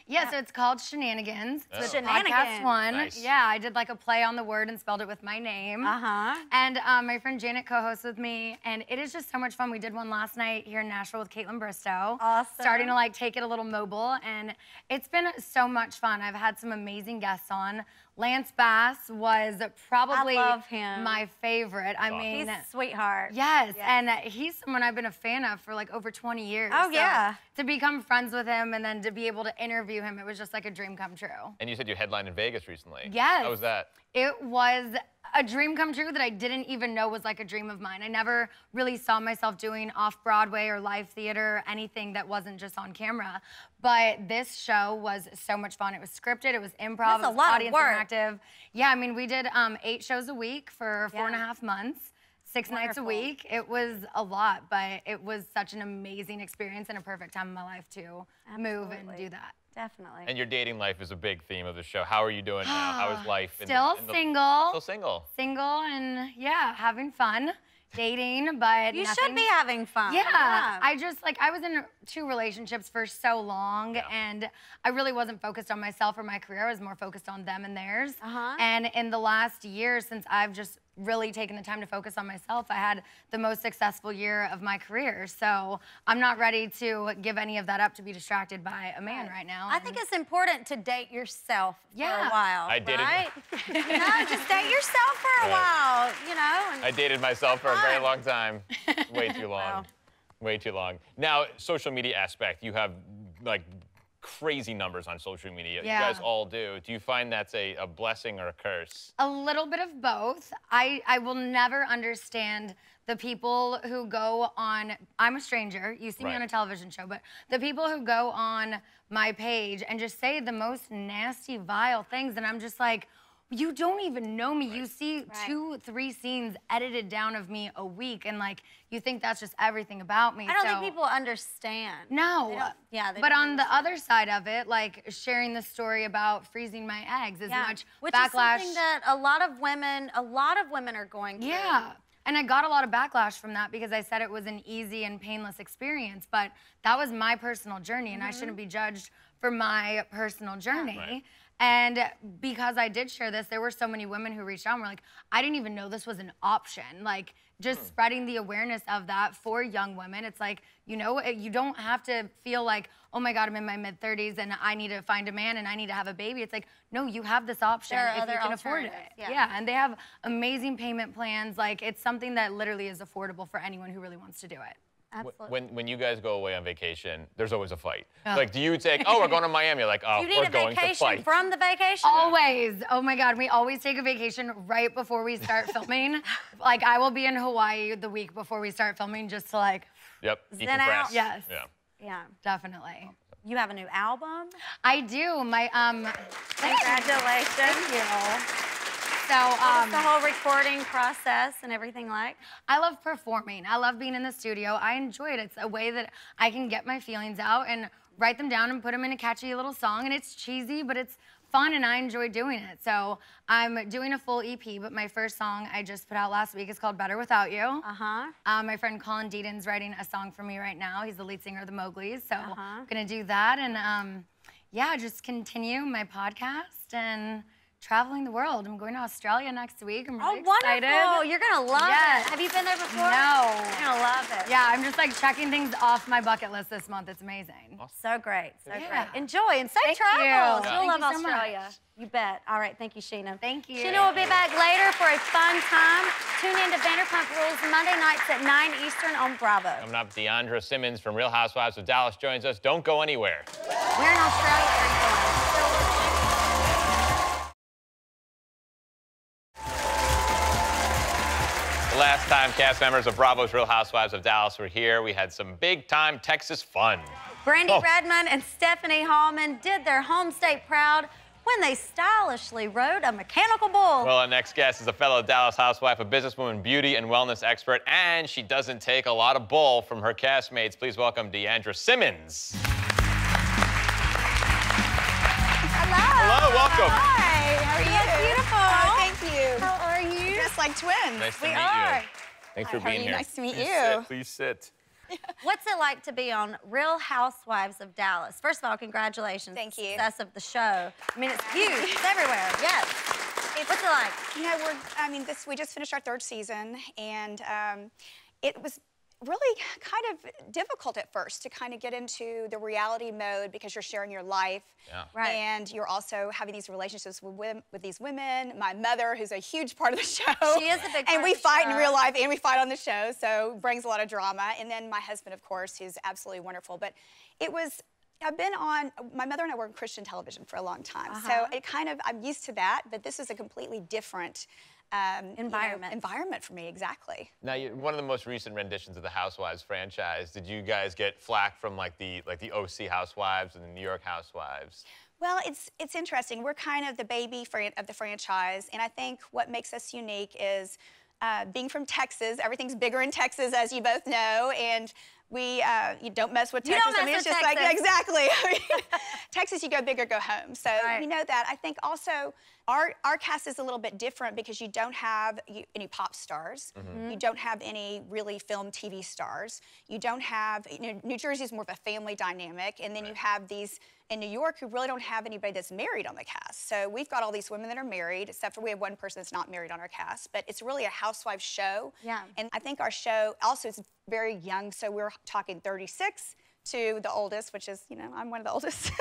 [SPEAKER 12] Yeah, so it's called Shenanigans.
[SPEAKER 2] Oh.
[SPEAKER 12] It's
[SPEAKER 2] Shenanigans.
[SPEAKER 12] podcast one.
[SPEAKER 2] Nice.
[SPEAKER 12] Yeah, I did like a play on the word and spelled it with my name. And my friend Janet co-hosts with me, and it is just so much fun. We did one last night here in Nashville with Caitlin Bristow.
[SPEAKER 2] Awesome.
[SPEAKER 12] Starting to like take it a little mobile, and it's been so much fun. I've had some amazing guests on. Lance Bass was probably my favorite. I mean,
[SPEAKER 2] he's a sweetheart.
[SPEAKER 12] Yes, and he's someone I've been a fan of for like over 20 years.
[SPEAKER 2] Oh, yeah.
[SPEAKER 12] To become friends with him and then to be able to interview him, it was just like a dream come true.
[SPEAKER 3] And you said you headlined in Vegas recently.
[SPEAKER 12] Yes.
[SPEAKER 3] How was that?
[SPEAKER 12] It was a dream come true that I didn't even know was like a dream of mine. I never really saw myself doing off-Broadway or live theater or anything that wasn't just on camera. But this show was so much fun. It was scripted, it was improv,
[SPEAKER 2] That's
[SPEAKER 12] it was
[SPEAKER 2] a lot of
[SPEAKER 12] audience
[SPEAKER 2] work.
[SPEAKER 12] interactive. Yeah, I mean, we did 8 shows a week for 4.5 months. 6 nights a week. It was a lot, but it was such an amazing experience and a perfect time in my life to move and do that.
[SPEAKER 2] Definitely.
[SPEAKER 3] And your dating life is a big theme of the show. How are you doing now? How is life?
[SPEAKER 12] Still single.
[SPEAKER 3] Still single.
[SPEAKER 12] Single and, yeah, having fun. Dating, but
[SPEAKER 2] you should be having fun.
[SPEAKER 12] Yeah. I just, like, I was in 2 relationships for so long, and I really wasn't focused on myself or my career. I was more focused on them and theirs. And in the last year, since I've just really taken the time to focus on myself, I had the most successful year of my career. So I'm not ready to give any of that up to be distracted by a man right now.
[SPEAKER 2] I think it's important to date yourself for a while.
[SPEAKER 3] I dated.
[SPEAKER 2] Right? No, just date yourself for a while, you know. And
[SPEAKER 3] I dated myself for a very long time. Way too long.
[SPEAKER 2] Wow.
[SPEAKER 3] Way too long. Now, social media aspect, you have like crazy numbers on social media.
[SPEAKER 12] Yeah.
[SPEAKER 3] You guys all do. Do you find that's a blessing or a curse?
[SPEAKER 12] A little bit of both. I will never understand the people who go on, I'm a stranger, you see me on a television show, but the people who go on my page and just say the most nasty, vile things, and I'm just like, you don't even know me. You see 2, 3 scenes edited down of me a week, and like, you think that's just everything about me.
[SPEAKER 2] I don't think people understand.
[SPEAKER 12] No. But on the other side of it, like sharing the story about freezing my eggs is much
[SPEAKER 2] Which
[SPEAKER 12] backlash.
[SPEAKER 2] is something that a lot of women are going through.
[SPEAKER 12] Yeah. And I got a lot of backlash from that because I said it was an easy and painless experience, but that was my personal journey, and I shouldn't be judged for my personal journey. And because I did share this, there were so many women who reached out and were like, I didn't even know this was an option. Like, just spreading the awareness of that for young women. It's like, you know, you don't have to feel like, oh my God, I'm in my mid-30s and I need to find a man and I need to have a baby. It's like, no, you have this option if you can afford it. Yeah, and they have amazing payment plans. Like, it's something that literally is affordable for anyone who really wants to do it.
[SPEAKER 2] Absolutely.
[SPEAKER 3] When you guys go away on vacation, there's always a fight. Like, do you say, oh, we're going to Miami? Like, oh, we're going to fight.
[SPEAKER 2] From the vacation?
[SPEAKER 12] Always. Oh my God, we always take a vacation right before we start filming. Like, I will be in Hawaii the week before we start filming just to like.
[SPEAKER 3] Yep.
[SPEAKER 2] Zen out.
[SPEAKER 12] Yes.
[SPEAKER 3] Yeah.
[SPEAKER 2] Yeah.
[SPEAKER 12] Definitely.
[SPEAKER 2] You have a new album?
[SPEAKER 12] I do. My
[SPEAKER 2] Congratulations.
[SPEAKER 12] Thank you. So,
[SPEAKER 2] what's the whole recording process and everything like?
[SPEAKER 12] I love performing. I love being in the studio. I enjoy it. It's a way that I can get my feelings out and write them down and put them in a catchy little song. And it's cheesy, but it's fun and I enjoy doing it. So I'm doing a full EP, but my first song I just put out last week is called Better Without You. My friend Colin Deaton's writing a song for me right now. He's the lead singer of the Mowglis. So I'm gonna do that and yeah, just continue my podcast and traveling the world. I'm going to Australia next week. I'm really excited.
[SPEAKER 2] Wonderful. You're going to love it. Have you been there before?
[SPEAKER 12] No.
[SPEAKER 2] You're going to love it.
[SPEAKER 12] Yeah, I'm just like checking things off my bucket list this month. It's amazing.
[SPEAKER 2] So great. So great. Enjoy and safe travels. You'll love Australia. You bet. All right. Thank you, Scheana.
[SPEAKER 12] Thank you.
[SPEAKER 2] Scheana will be back later for a fun time. Tune in to Vanderpump Rules Monday nights at 9 Eastern on Bravo.
[SPEAKER 3] Coming up, D'ANDRA Simmons from Real Housewives of Dallas joins us. Don't go anywhere.
[SPEAKER 2] We're in Australia.
[SPEAKER 3] Last time cast members of Bravo's Real Housewives of Dallas were here, we had some big-time Texas fun.
[SPEAKER 2] Brandy Redmond and Stephanie Hallman did their home state proud when they stylishly rode a mechanical bull.
[SPEAKER 3] Well, our next guest is a fellow Dallas housewife, a businesswoman, beauty and wellness expert, and she doesn't take a lot of bull from her castmates. Please welcome D'ANDRA Simmons.
[SPEAKER 16] Hello,
[SPEAKER 3] welcome.
[SPEAKER 16] Hi, how are you?
[SPEAKER 2] Beautiful.
[SPEAKER 16] Oh, thank you.
[SPEAKER 2] How are you?
[SPEAKER 16] Dressed like twins.
[SPEAKER 3] Nice to meet
[SPEAKER 2] are.
[SPEAKER 3] you. Thanks for being here.
[SPEAKER 16] Nice to meet
[SPEAKER 3] Please
[SPEAKER 16] you.
[SPEAKER 3] Sit. Please sit.
[SPEAKER 2] What's it like to be on Real Housewives of Dallas? First of all, congratulations.
[SPEAKER 16] Thank you.
[SPEAKER 2] Success of the show. I mean, it's huge. It's everywhere. Yes. What's it like?
[SPEAKER 4] You know, we just finished our 3rd season, and it was really kind of difficult at first to kind of get into the reality mode because you're sharing your life.
[SPEAKER 3] Yeah.
[SPEAKER 2] Right.
[SPEAKER 4] And you're also having these relationships with these women. My mother, who's a huge part of the show.
[SPEAKER 2] She is a big part
[SPEAKER 4] And we
[SPEAKER 2] of the
[SPEAKER 4] fight
[SPEAKER 2] show.
[SPEAKER 4] in real life and we fight on the show, so it brings a lot of drama. And then my husband, of course, who's absolutely wonderful. But it was, my mother and I were on Christian television for a long time. So it kind of, I'm used to that, but this is a completely different environment for me, exactly.
[SPEAKER 3] Now, one of the most recent renditions of the Housewives franchise, did you guys get flack from like the OC Housewives and the New York Housewives?
[SPEAKER 4] Well, it's interesting. We're kind of the baby of the franchise, and I think what makes us unique is being from Texas. Everything's bigger in Texas, as you both know, and you don't mess with Texas.
[SPEAKER 2] You don't mess
[SPEAKER 4] it's
[SPEAKER 2] with
[SPEAKER 4] just
[SPEAKER 2] Texas.
[SPEAKER 4] like, exactly. I mean, Texas, you go big or go home. So we know that. I think also our cast is a little bit different because you don't have any pop stars. You don't have any really film TV stars. You don't have, New Jersey is more of a family dynamic, and then you have these in New York who really don't have anybody that's married on the cast. So we've got all these women that are married, except for we have one person that's not married on our cast, but it's really a housewife show.
[SPEAKER 2] Yeah.
[SPEAKER 4] And I think our show also is very young, so we're talking 36 to the oldest, which is, I'm one of the oldest.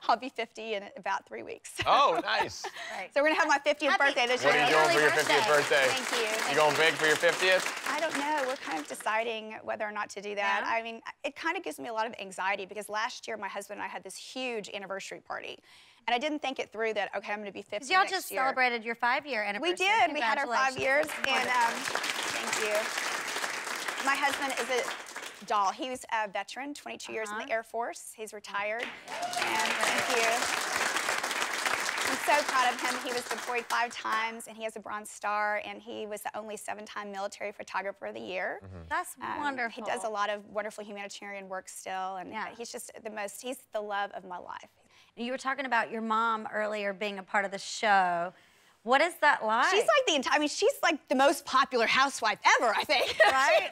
[SPEAKER 4] I'll be 50 in about 3 weeks.
[SPEAKER 3] Oh, nice.
[SPEAKER 2] Right.
[SPEAKER 4] So we're gonna have my 50th birthday this year.
[SPEAKER 3] What are you doing for your 50th birthday?
[SPEAKER 4] Thank you.
[SPEAKER 3] You going big for your 50th?
[SPEAKER 4] I don't know. We're kind of deciding whether or not to do that.
[SPEAKER 2] Yeah.
[SPEAKER 4] I mean, it kind of gives me a lot of anxiety because last year my husband and I had this huge anniversary party. And I didn't think it through that, okay, I'm gonna be 50 next year.
[SPEAKER 2] Y'all just celebrated your 5-year anniversary.
[SPEAKER 4] We did. We had our 5 years. And
[SPEAKER 2] Congratulations.
[SPEAKER 4] thank you. My husband is a doll. He was a veteran, 22 years in the Air Force. He's retired. And thank you. I'm so proud of him. He was deployed 5 times, and he has a Bronze Star, and he was the only 7-time military photographer of the year.
[SPEAKER 2] That's wonderful.
[SPEAKER 4] He does a lot of wonderful humanitarian work still, and he's just he's the love of my life.
[SPEAKER 2] You were talking about your mom earlier being a part of the show. What is that like?
[SPEAKER 4] She's like the entire, I mean, she's like the most popular housewife ever, I think.
[SPEAKER 2] Right?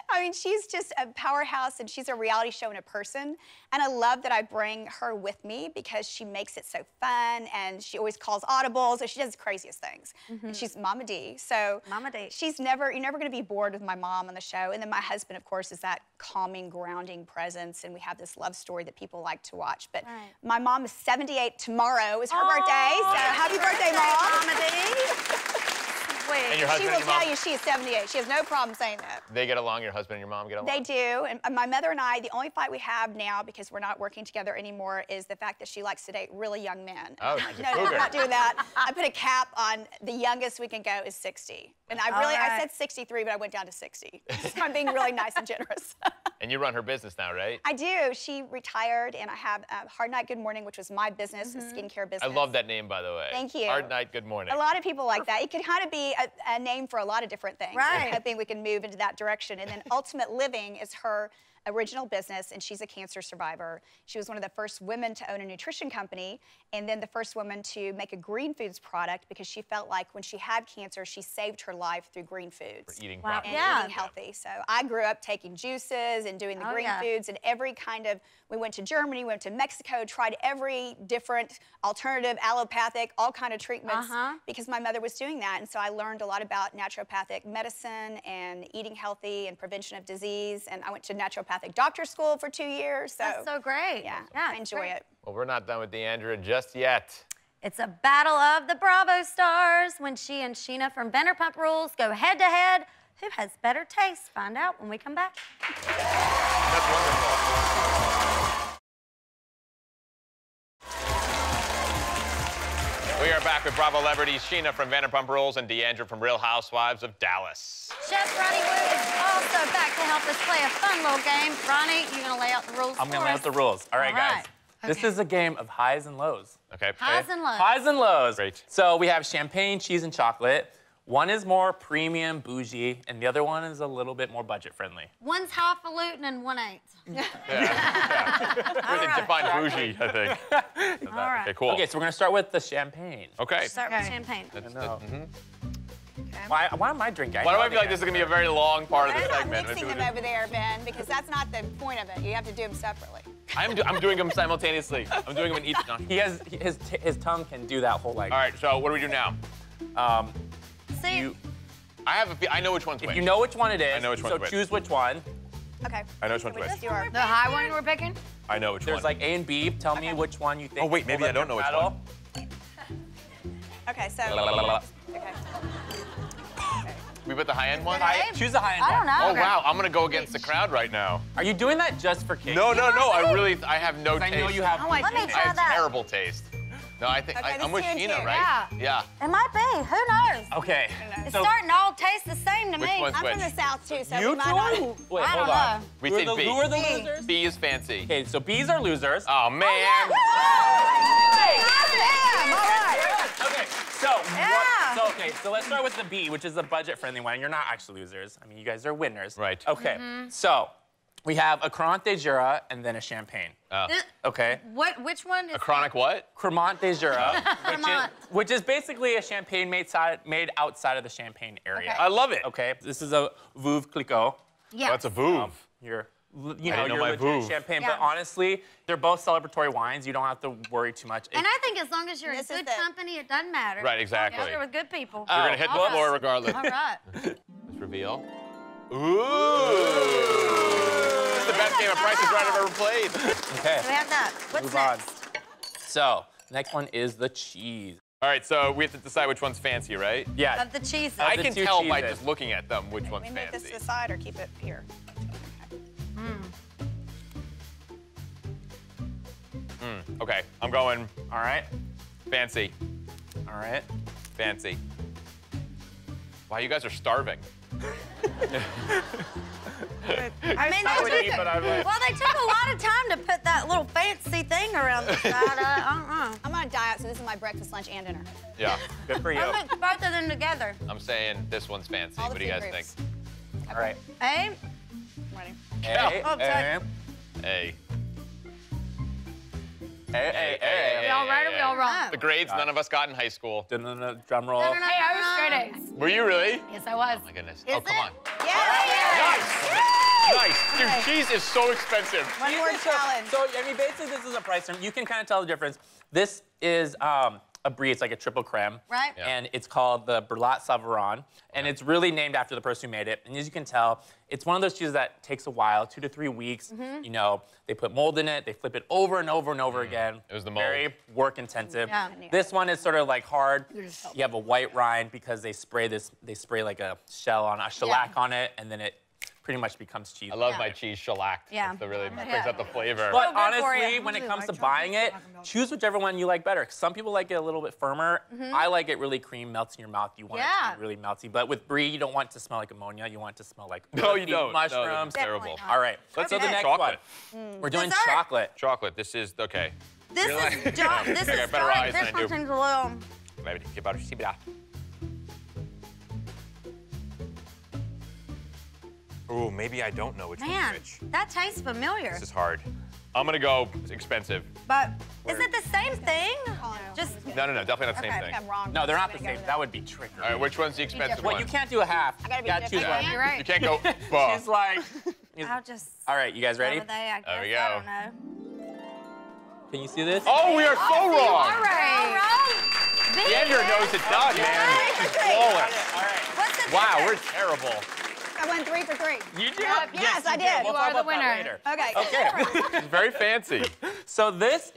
[SPEAKER 4] I mean, she's just a powerhouse and she's a reality show in a person. And I love that I bring her with me because she makes it so fun and she always calls audibles and she does the craziest things. And she's Mama D. So
[SPEAKER 2] Mama D.
[SPEAKER 4] you're never gonna be bored with my mom on the show. And then my husband, of course, is that calming, grounding presence. And we have this love story that people like to watch. But my mom is 78 tomorrow, is her birthday. So happy birthday, Mom.
[SPEAKER 2] Mama D.
[SPEAKER 3] And your husband
[SPEAKER 4] She will
[SPEAKER 3] and your mom?
[SPEAKER 4] tell you she is 78. She has no problem saying that.
[SPEAKER 3] They get along, your husband and your mom get along?
[SPEAKER 4] They do. And my mother and I, the only fight we have now, because we're not working together anymore, is the fact that she likes to date really young men.
[SPEAKER 3] Oh,
[SPEAKER 4] I'm like,
[SPEAKER 3] she's a
[SPEAKER 4] no,
[SPEAKER 3] cougar.
[SPEAKER 4] I'm not doing that. I put a cap on the youngest we can go is 60. And I said 63, but I went down to 60. I'm being really nice and generous.
[SPEAKER 3] And you run her business now, right?
[SPEAKER 4] I do. She retired, and I have Hard Night Good Morning, which was my business, a skincare business.
[SPEAKER 3] I love that name, by the way.
[SPEAKER 4] Thank you.
[SPEAKER 3] Hard Night, Good Morning.
[SPEAKER 4] A lot of people like that. It could kind of be a name for a lot of different things.
[SPEAKER 2] Right.
[SPEAKER 4] I'm hoping we can move into that direction. And then Ultimate Living is her original business, and she's a cancer survivor. She was one of the first women to own a nutrition company, and then the first woman to make a green foods product because she felt like when she had cancer, she saved her life through green foods.
[SPEAKER 3] For eating
[SPEAKER 4] and
[SPEAKER 3] properly.
[SPEAKER 4] eating healthy. So I grew up taking juices and doing the green foods and every kind of, we went to Germany, went to Mexico, tried every different alternative, allopathic, all kind of treatments because my mother was doing that. And so I learned a lot about naturopathic medicine and eating healthy and prevention of disease. And I went to naturopathic doctor school for 2 years. So
[SPEAKER 2] That's so great.
[SPEAKER 4] Yeah, I enjoy it.
[SPEAKER 3] Well, we're not done with D'Andra just yet.
[SPEAKER 2] It's a battle of the Bravo stars when she and Scheana from Vanderpump Rules go head-to-head. Who has better taste? Find out when we come back.
[SPEAKER 3] That's wonderful. We are back with Bravo celebrities Scheana from Vanderpump Rules and D'Andra from Real Housewives of Dallas.
[SPEAKER 2] Chef Ronnie Woo is also back to help us play a fun little game. Ronnie, you're going to lay out the rules
[SPEAKER 5] I'm going to lay out the rules. All right, guys. This is a game of highs and lows.
[SPEAKER 3] Okay.
[SPEAKER 2] Highs and lows.
[SPEAKER 5] Highs and lows.
[SPEAKER 3] Great.
[SPEAKER 5] So we have champagne, cheese, and chocolate. One is more premium, bougie, and the other one is a little bit more budget-friendly.
[SPEAKER 2] One's highfalutin and one ain't.
[SPEAKER 3] Really define bougie, I think.
[SPEAKER 2] All right.
[SPEAKER 3] Okay, cool.
[SPEAKER 5] Okay, so we're going to start with the champagne.
[SPEAKER 3] Okay.
[SPEAKER 2] Start with champagne.
[SPEAKER 5] Why am I drinking?
[SPEAKER 3] Why do I feel like this is going to be a very long part of the
[SPEAKER 4] They're not
[SPEAKER 3] segment?
[SPEAKER 4] mixing them over there, Ben, because that's not the point of it. You have to do them separately.
[SPEAKER 3] I'm doing them simultaneously. I'm doing them in each.
[SPEAKER 5] He has his tongue can do that whole like.
[SPEAKER 3] All right, so what do we do now?
[SPEAKER 2] See,
[SPEAKER 3] I know which one's which.
[SPEAKER 5] If you know which one it is,
[SPEAKER 3] I know which one's which.
[SPEAKER 5] so choose which one.
[SPEAKER 4] Okay.
[SPEAKER 3] I know which one's which.
[SPEAKER 12] The high one we're picking?
[SPEAKER 3] I know which
[SPEAKER 5] There's
[SPEAKER 3] one.
[SPEAKER 5] like A and B. Tell me which one you think.
[SPEAKER 3] Oh wait, maybe I don't know which one.
[SPEAKER 4] Okay, so. Okay.
[SPEAKER 3] We put the high-end one?
[SPEAKER 5] Choose the high-end
[SPEAKER 2] I don't
[SPEAKER 5] one.
[SPEAKER 2] know.
[SPEAKER 3] Oh wow, I'm gonna go against the crowd right now.
[SPEAKER 5] Are you doing that just for kicks?
[SPEAKER 3] No, I have no taste.
[SPEAKER 5] I know you have.
[SPEAKER 2] Let me
[SPEAKER 3] I
[SPEAKER 2] try
[SPEAKER 3] have
[SPEAKER 2] that.
[SPEAKER 3] terrible taste. No, I think
[SPEAKER 4] Okay,
[SPEAKER 3] I'm with
[SPEAKER 4] this is
[SPEAKER 3] Scheana,
[SPEAKER 4] two.
[SPEAKER 3] right? Yeah.
[SPEAKER 2] It might be. Who knows?
[SPEAKER 5] Okay.
[SPEAKER 2] It's
[SPEAKER 5] So
[SPEAKER 2] starting to all taste the same to
[SPEAKER 3] Which
[SPEAKER 2] me.
[SPEAKER 3] one's
[SPEAKER 4] I'm
[SPEAKER 3] which?
[SPEAKER 4] from the South, too, so
[SPEAKER 5] you
[SPEAKER 4] we
[SPEAKER 5] two
[SPEAKER 4] might
[SPEAKER 5] are.
[SPEAKER 4] not.
[SPEAKER 5] Wait,
[SPEAKER 2] I
[SPEAKER 5] hold
[SPEAKER 2] don't
[SPEAKER 5] on.
[SPEAKER 2] know.
[SPEAKER 3] We
[SPEAKER 5] Who are
[SPEAKER 3] think
[SPEAKER 5] the-
[SPEAKER 3] B.
[SPEAKER 5] Who are the losers?
[SPEAKER 3] B is fancy.
[SPEAKER 5] Okay, so B's are losers.
[SPEAKER 3] Oh man.
[SPEAKER 5] Okay, so let's start with the B, which is the budget-friendly one. You're not actually losers. I mean, you guys are winners.
[SPEAKER 3] Right.
[SPEAKER 5] Okay, so we have a Cremant de Jura and then a champagne. Okay.
[SPEAKER 12] Which one is
[SPEAKER 3] A chronic what?
[SPEAKER 5] Cremant de Jura,
[SPEAKER 2] Cremant.
[SPEAKER 5] which is basically a champagne made outside of the Champagne area.
[SPEAKER 3] I love it.
[SPEAKER 5] Okay, this is a Veuve Clicquot.
[SPEAKER 2] Yeah.
[SPEAKER 3] That's a Veuve.
[SPEAKER 5] You're
[SPEAKER 3] didn't
[SPEAKER 5] your
[SPEAKER 3] know my
[SPEAKER 5] legit
[SPEAKER 3] Veuve.
[SPEAKER 5] champagne,
[SPEAKER 2] Yeah.
[SPEAKER 5] but honestly, they're both celebratory wines. You don't have to worry too much.
[SPEAKER 2] And I think as long as you're in
[SPEAKER 4] This is
[SPEAKER 2] good
[SPEAKER 4] the-
[SPEAKER 2] company, it doesn't matter.
[SPEAKER 3] Right, exactly.
[SPEAKER 2] You're with good people.
[SPEAKER 3] You're gonna hit the
[SPEAKER 2] Okay.
[SPEAKER 3] floor regardless.
[SPEAKER 2] All right.
[SPEAKER 3] Let's reveal. Ooh. This is the best game of Price is Right I've ever played.
[SPEAKER 5] Okay.
[SPEAKER 2] So we have that. What's
[SPEAKER 5] Move on.
[SPEAKER 2] next?
[SPEAKER 5] So, next one is the cheese.
[SPEAKER 3] All right, so we have to decide which one's fancy, right?
[SPEAKER 5] Yeah.
[SPEAKER 2] Of the cheeses.
[SPEAKER 3] I
[SPEAKER 5] the
[SPEAKER 3] can
[SPEAKER 5] two
[SPEAKER 3] tell by
[SPEAKER 5] cheeses.
[SPEAKER 3] just looking at them which one's
[SPEAKER 4] We move this
[SPEAKER 3] fancy.
[SPEAKER 4] to the side or keep it here?
[SPEAKER 3] Okay, I'm going
[SPEAKER 5] All right.
[SPEAKER 3] fancy.
[SPEAKER 5] All right.
[SPEAKER 3] Fancy. Wow, you guys are starving.
[SPEAKER 2] I mean,
[SPEAKER 5] I would eat, but I'm like-
[SPEAKER 2] well, they took a lot of time to put that little fancy thing around the side.
[SPEAKER 4] I'm on a diet, so this is my breakfast, lunch, and dinner.
[SPEAKER 3] Yeah,
[SPEAKER 5] Good for you.
[SPEAKER 2] I'll mix both of them together.
[SPEAKER 3] I'm saying this one's fancy.
[SPEAKER 4] All the
[SPEAKER 3] What do you guys
[SPEAKER 4] food
[SPEAKER 3] think?
[SPEAKER 4] groups.
[SPEAKER 5] All right.
[SPEAKER 2] Hey,
[SPEAKER 4] I'm ready.
[SPEAKER 5] Hey,
[SPEAKER 2] Oh, sorry.
[SPEAKER 3] Hey.
[SPEAKER 5] hey, hey,
[SPEAKER 12] We all right? Are we all all wrong.
[SPEAKER 3] The grades none of us got in high school.
[SPEAKER 5] Drum roll.
[SPEAKER 12] Hey, I was straight A's.
[SPEAKER 3] Were you really?
[SPEAKER 12] Yes, I was.
[SPEAKER 3] Oh my goodness.
[SPEAKER 2] Is
[SPEAKER 3] oh, come on.
[SPEAKER 2] Yeah.
[SPEAKER 3] Nice. Dude, cheese is so expensive.
[SPEAKER 16] One more challenge.
[SPEAKER 5] So, I mean, basically, this is a price term. You can kind of tell the difference. This is a brie. It's like a triple creme.
[SPEAKER 2] Right.
[SPEAKER 3] Yeah.
[SPEAKER 5] And it's called the Berlat Savarin. And it's really named after the person who made it. And as you can tell, it's one of those cheeses that takes a while, 2 to 3 weeks. You know, they put mold in it. They flip it over and over and over again.
[SPEAKER 3] It was the mold.
[SPEAKER 5] Very work intensive.
[SPEAKER 2] Yeah.
[SPEAKER 5] This one is sort of like hard. You have a white rind because they spray like a shell on, a shellac on it, and then it pretty much becomes cheese.
[SPEAKER 3] I love my cheese shellacked.
[SPEAKER 2] Yeah.
[SPEAKER 3] That really brings out the flavor.
[SPEAKER 5] But honestly, when it comes to buying it, choose whichever one you like better. Some people like it a little bit firmer. I like it really cream, melts in your mouth. You want it to be really melty. But with brie, you don't want it to smell like ammonia. You want it to smell like mushrooms.
[SPEAKER 3] No, terrible.
[SPEAKER 5] All right, let's do the next
[SPEAKER 3] chocolate.
[SPEAKER 5] one. We're doing
[SPEAKER 2] Dessert.
[SPEAKER 5] chocolate.
[SPEAKER 3] Chocolate. This is okay.
[SPEAKER 2] This is dark. This
[SPEAKER 3] I
[SPEAKER 2] is
[SPEAKER 3] got better
[SPEAKER 2] dark.
[SPEAKER 3] eyes
[SPEAKER 2] This
[SPEAKER 3] than I do.
[SPEAKER 2] one's a little.
[SPEAKER 3] Maybe get better. See that. Ooh, maybe I don't know which
[SPEAKER 2] Man,
[SPEAKER 3] one's which.
[SPEAKER 2] that tastes familiar.
[SPEAKER 3] This is hard. I'm gonna go expensive.
[SPEAKER 2] But is it the same thing? Just
[SPEAKER 3] No, definitely not the same thing.
[SPEAKER 16] I'm wrong.
[SPEAKER 5] No, they're not the same. That would be trickery.
[SPEAKER 3] All right, which one's the expensive
[SPEAKER 5] Well,
[SPEAKER 3] one?
[SPEAKER 5] you can't do a half.
[SPEAKER 16] I gotta be
[SPEAKER 5] You gotta choose
[SPEAKER 16] different.
[SPEAKER 5] one.
[SPEAKER 2] You're right.
[SPEAKER 3] You can't go. Bah.
[SPEAKER 5] She's like.
[SPEAKER 2] I'll just.
[SPEAKER 5] All right, you guys ready?
[SPEAKER 2] Over there, I
[SPEAKER 3] There we
[SPEAKER 2] guess. I
[SPEAKER 3] go.
[SPEAKER 2] don't know.
[SPEAKER 5] Can you see this?
[SPEAKER 3] Oh, we are so wrong.
[SPEAKER 2] All right.
[SPEAKER 3] D'ANDRA knows it's done, man. She's flawless.
[SPEAKER 5] All right.
[SPEAKER 2] What's the
[SPEAKER 3] Wow, we're terrible.
[SPEAKER 16] I won 3 for 3.
[SPEAKER 5] You did?
[SPEAKER 16] Yes, I
[SPEAKER 5] you
[SPEAKER 16] did.
[SPEAKER 5] We'll
[SPEAKER 12] You
[SPEAKER 5] talk
[SPEAKER 12] are the
[SPEAKER 5] about that
[SPEAKER 12] winner.
[SPEAKER 5] later.
[SPEAKER 16] Okay.
[SPEAKER 5] Okay.
[SPEAKER 3] It's very fancy.
[SPEAKER 5] So this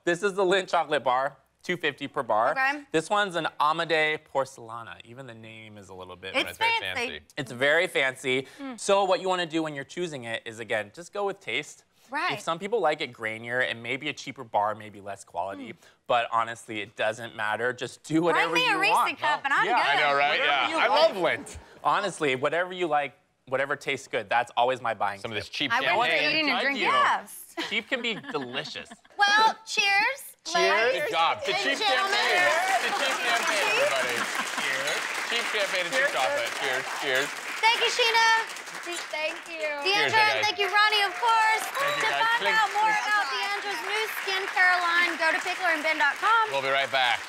[SPEAKER 5] is the Lindt chocolate bar, $2.50 per bar.
[SPEAKER 2] Okay.
[SPEAKER 5] This one's an Amade Porcelana. Even the name is a little bit.
[SPEAKER 2] It's
[SPEAKER 3] very
[SPEAKER 2] fancy.
[SPEAKER 3] fancy.
[SPEAKER 5] It's very fancy. So what you want to do when you're choosing it is, again, just go with taste.
[SPEAKER 2] Right.
[SPEAKER 5] If some people like it grainier and maybe a cheaper bar, maybe less quality, but honestly, it doesn't matter. Just do whatever
[SPEAKER 2] Bring me
[SPEAKER 5] you
[SPEAKER 2] a Reese
[SPEAKER 5] want.
[SPEAKER 2] cup and I'm
[SPEAKER 5] Yeah,
[SPEAKER 2] good.
[SPEAKER 3] I know, right?
[SPEAKER 5] Whatever you
[SPEAKER 3] Yeah. I
[SPEAKER 5] like.
[SPEAKER 3] love Lindt.
[SPEAKER 5] Honestly, whatever you like, whatever tastes good, that's always my buying
[SPEAKER 3] Some of
[SPEAKER 5] tip.
[SPEAKER 3] this cheap
[SPEAKER 2] I went to
[SPEAKER 3] champagne.
[SPEAKER 2] eating and
[SPEAKER 5] Thank
[SPEAKER 2] drinking.
[SPEAKER 5] you.
[SPEAKER 2] Yes.
[SPEAKER 5] Cheap can be delicious.
[SPEAKER 2] Well, cheers.
[SPEAKER 3] Cheers. Good job. To
[SPEAKER 2] And
[SPEAKER 3] cheap
[SPEAKER 2] gentlemen.
[SPEAKER 3] champagne. To cheap champagne, everybody. Cheers. Cheap champagne and cheap chocolate. Cheers. Cheers.
[SPEAKER 2] Thank you, Scheana.
[SPEAKER 12] Thank you.
[SPEAKER 3] Cheers,
[SPEAKER 2] D'ANDRA,
[SPEAKER 3] guys.
[SPEAKER 2] thank you, Ronnie, of course.
[SPEAKER 3] Thank you,
[SPEAKER 2] To
[SPEAKER 3] guys.
[SPEAKER 2] find
[SPEAKER 3] Clink.
[SPEAKER 2] out more about D'ANDRA's new skincare line, go to picklerandben.com.
[SPEAKER 3] We'll be right back.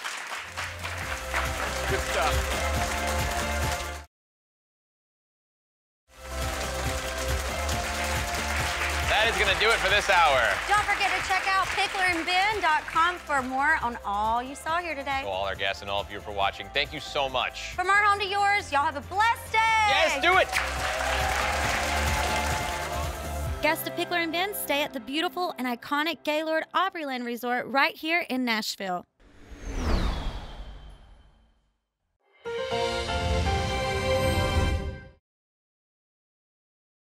[SPEAKER 3] Good stuff. That is going to do it for this hour.
[SPEAKER 2] Don't forget to check out picklerandben.com for more on all you saw here today.
[SPEAKER 3] To all our guests and all of you for watching, thank you so much.
[SPEAKER 2] From our home to yours, y'all have a blessed day.
[SPEAKER 3] Yes, do it.
[SPEAKER 2] Guests of Pickler and Ben stay at the beautiful and iconic Gaylord Opryland Resort right here in Nashville.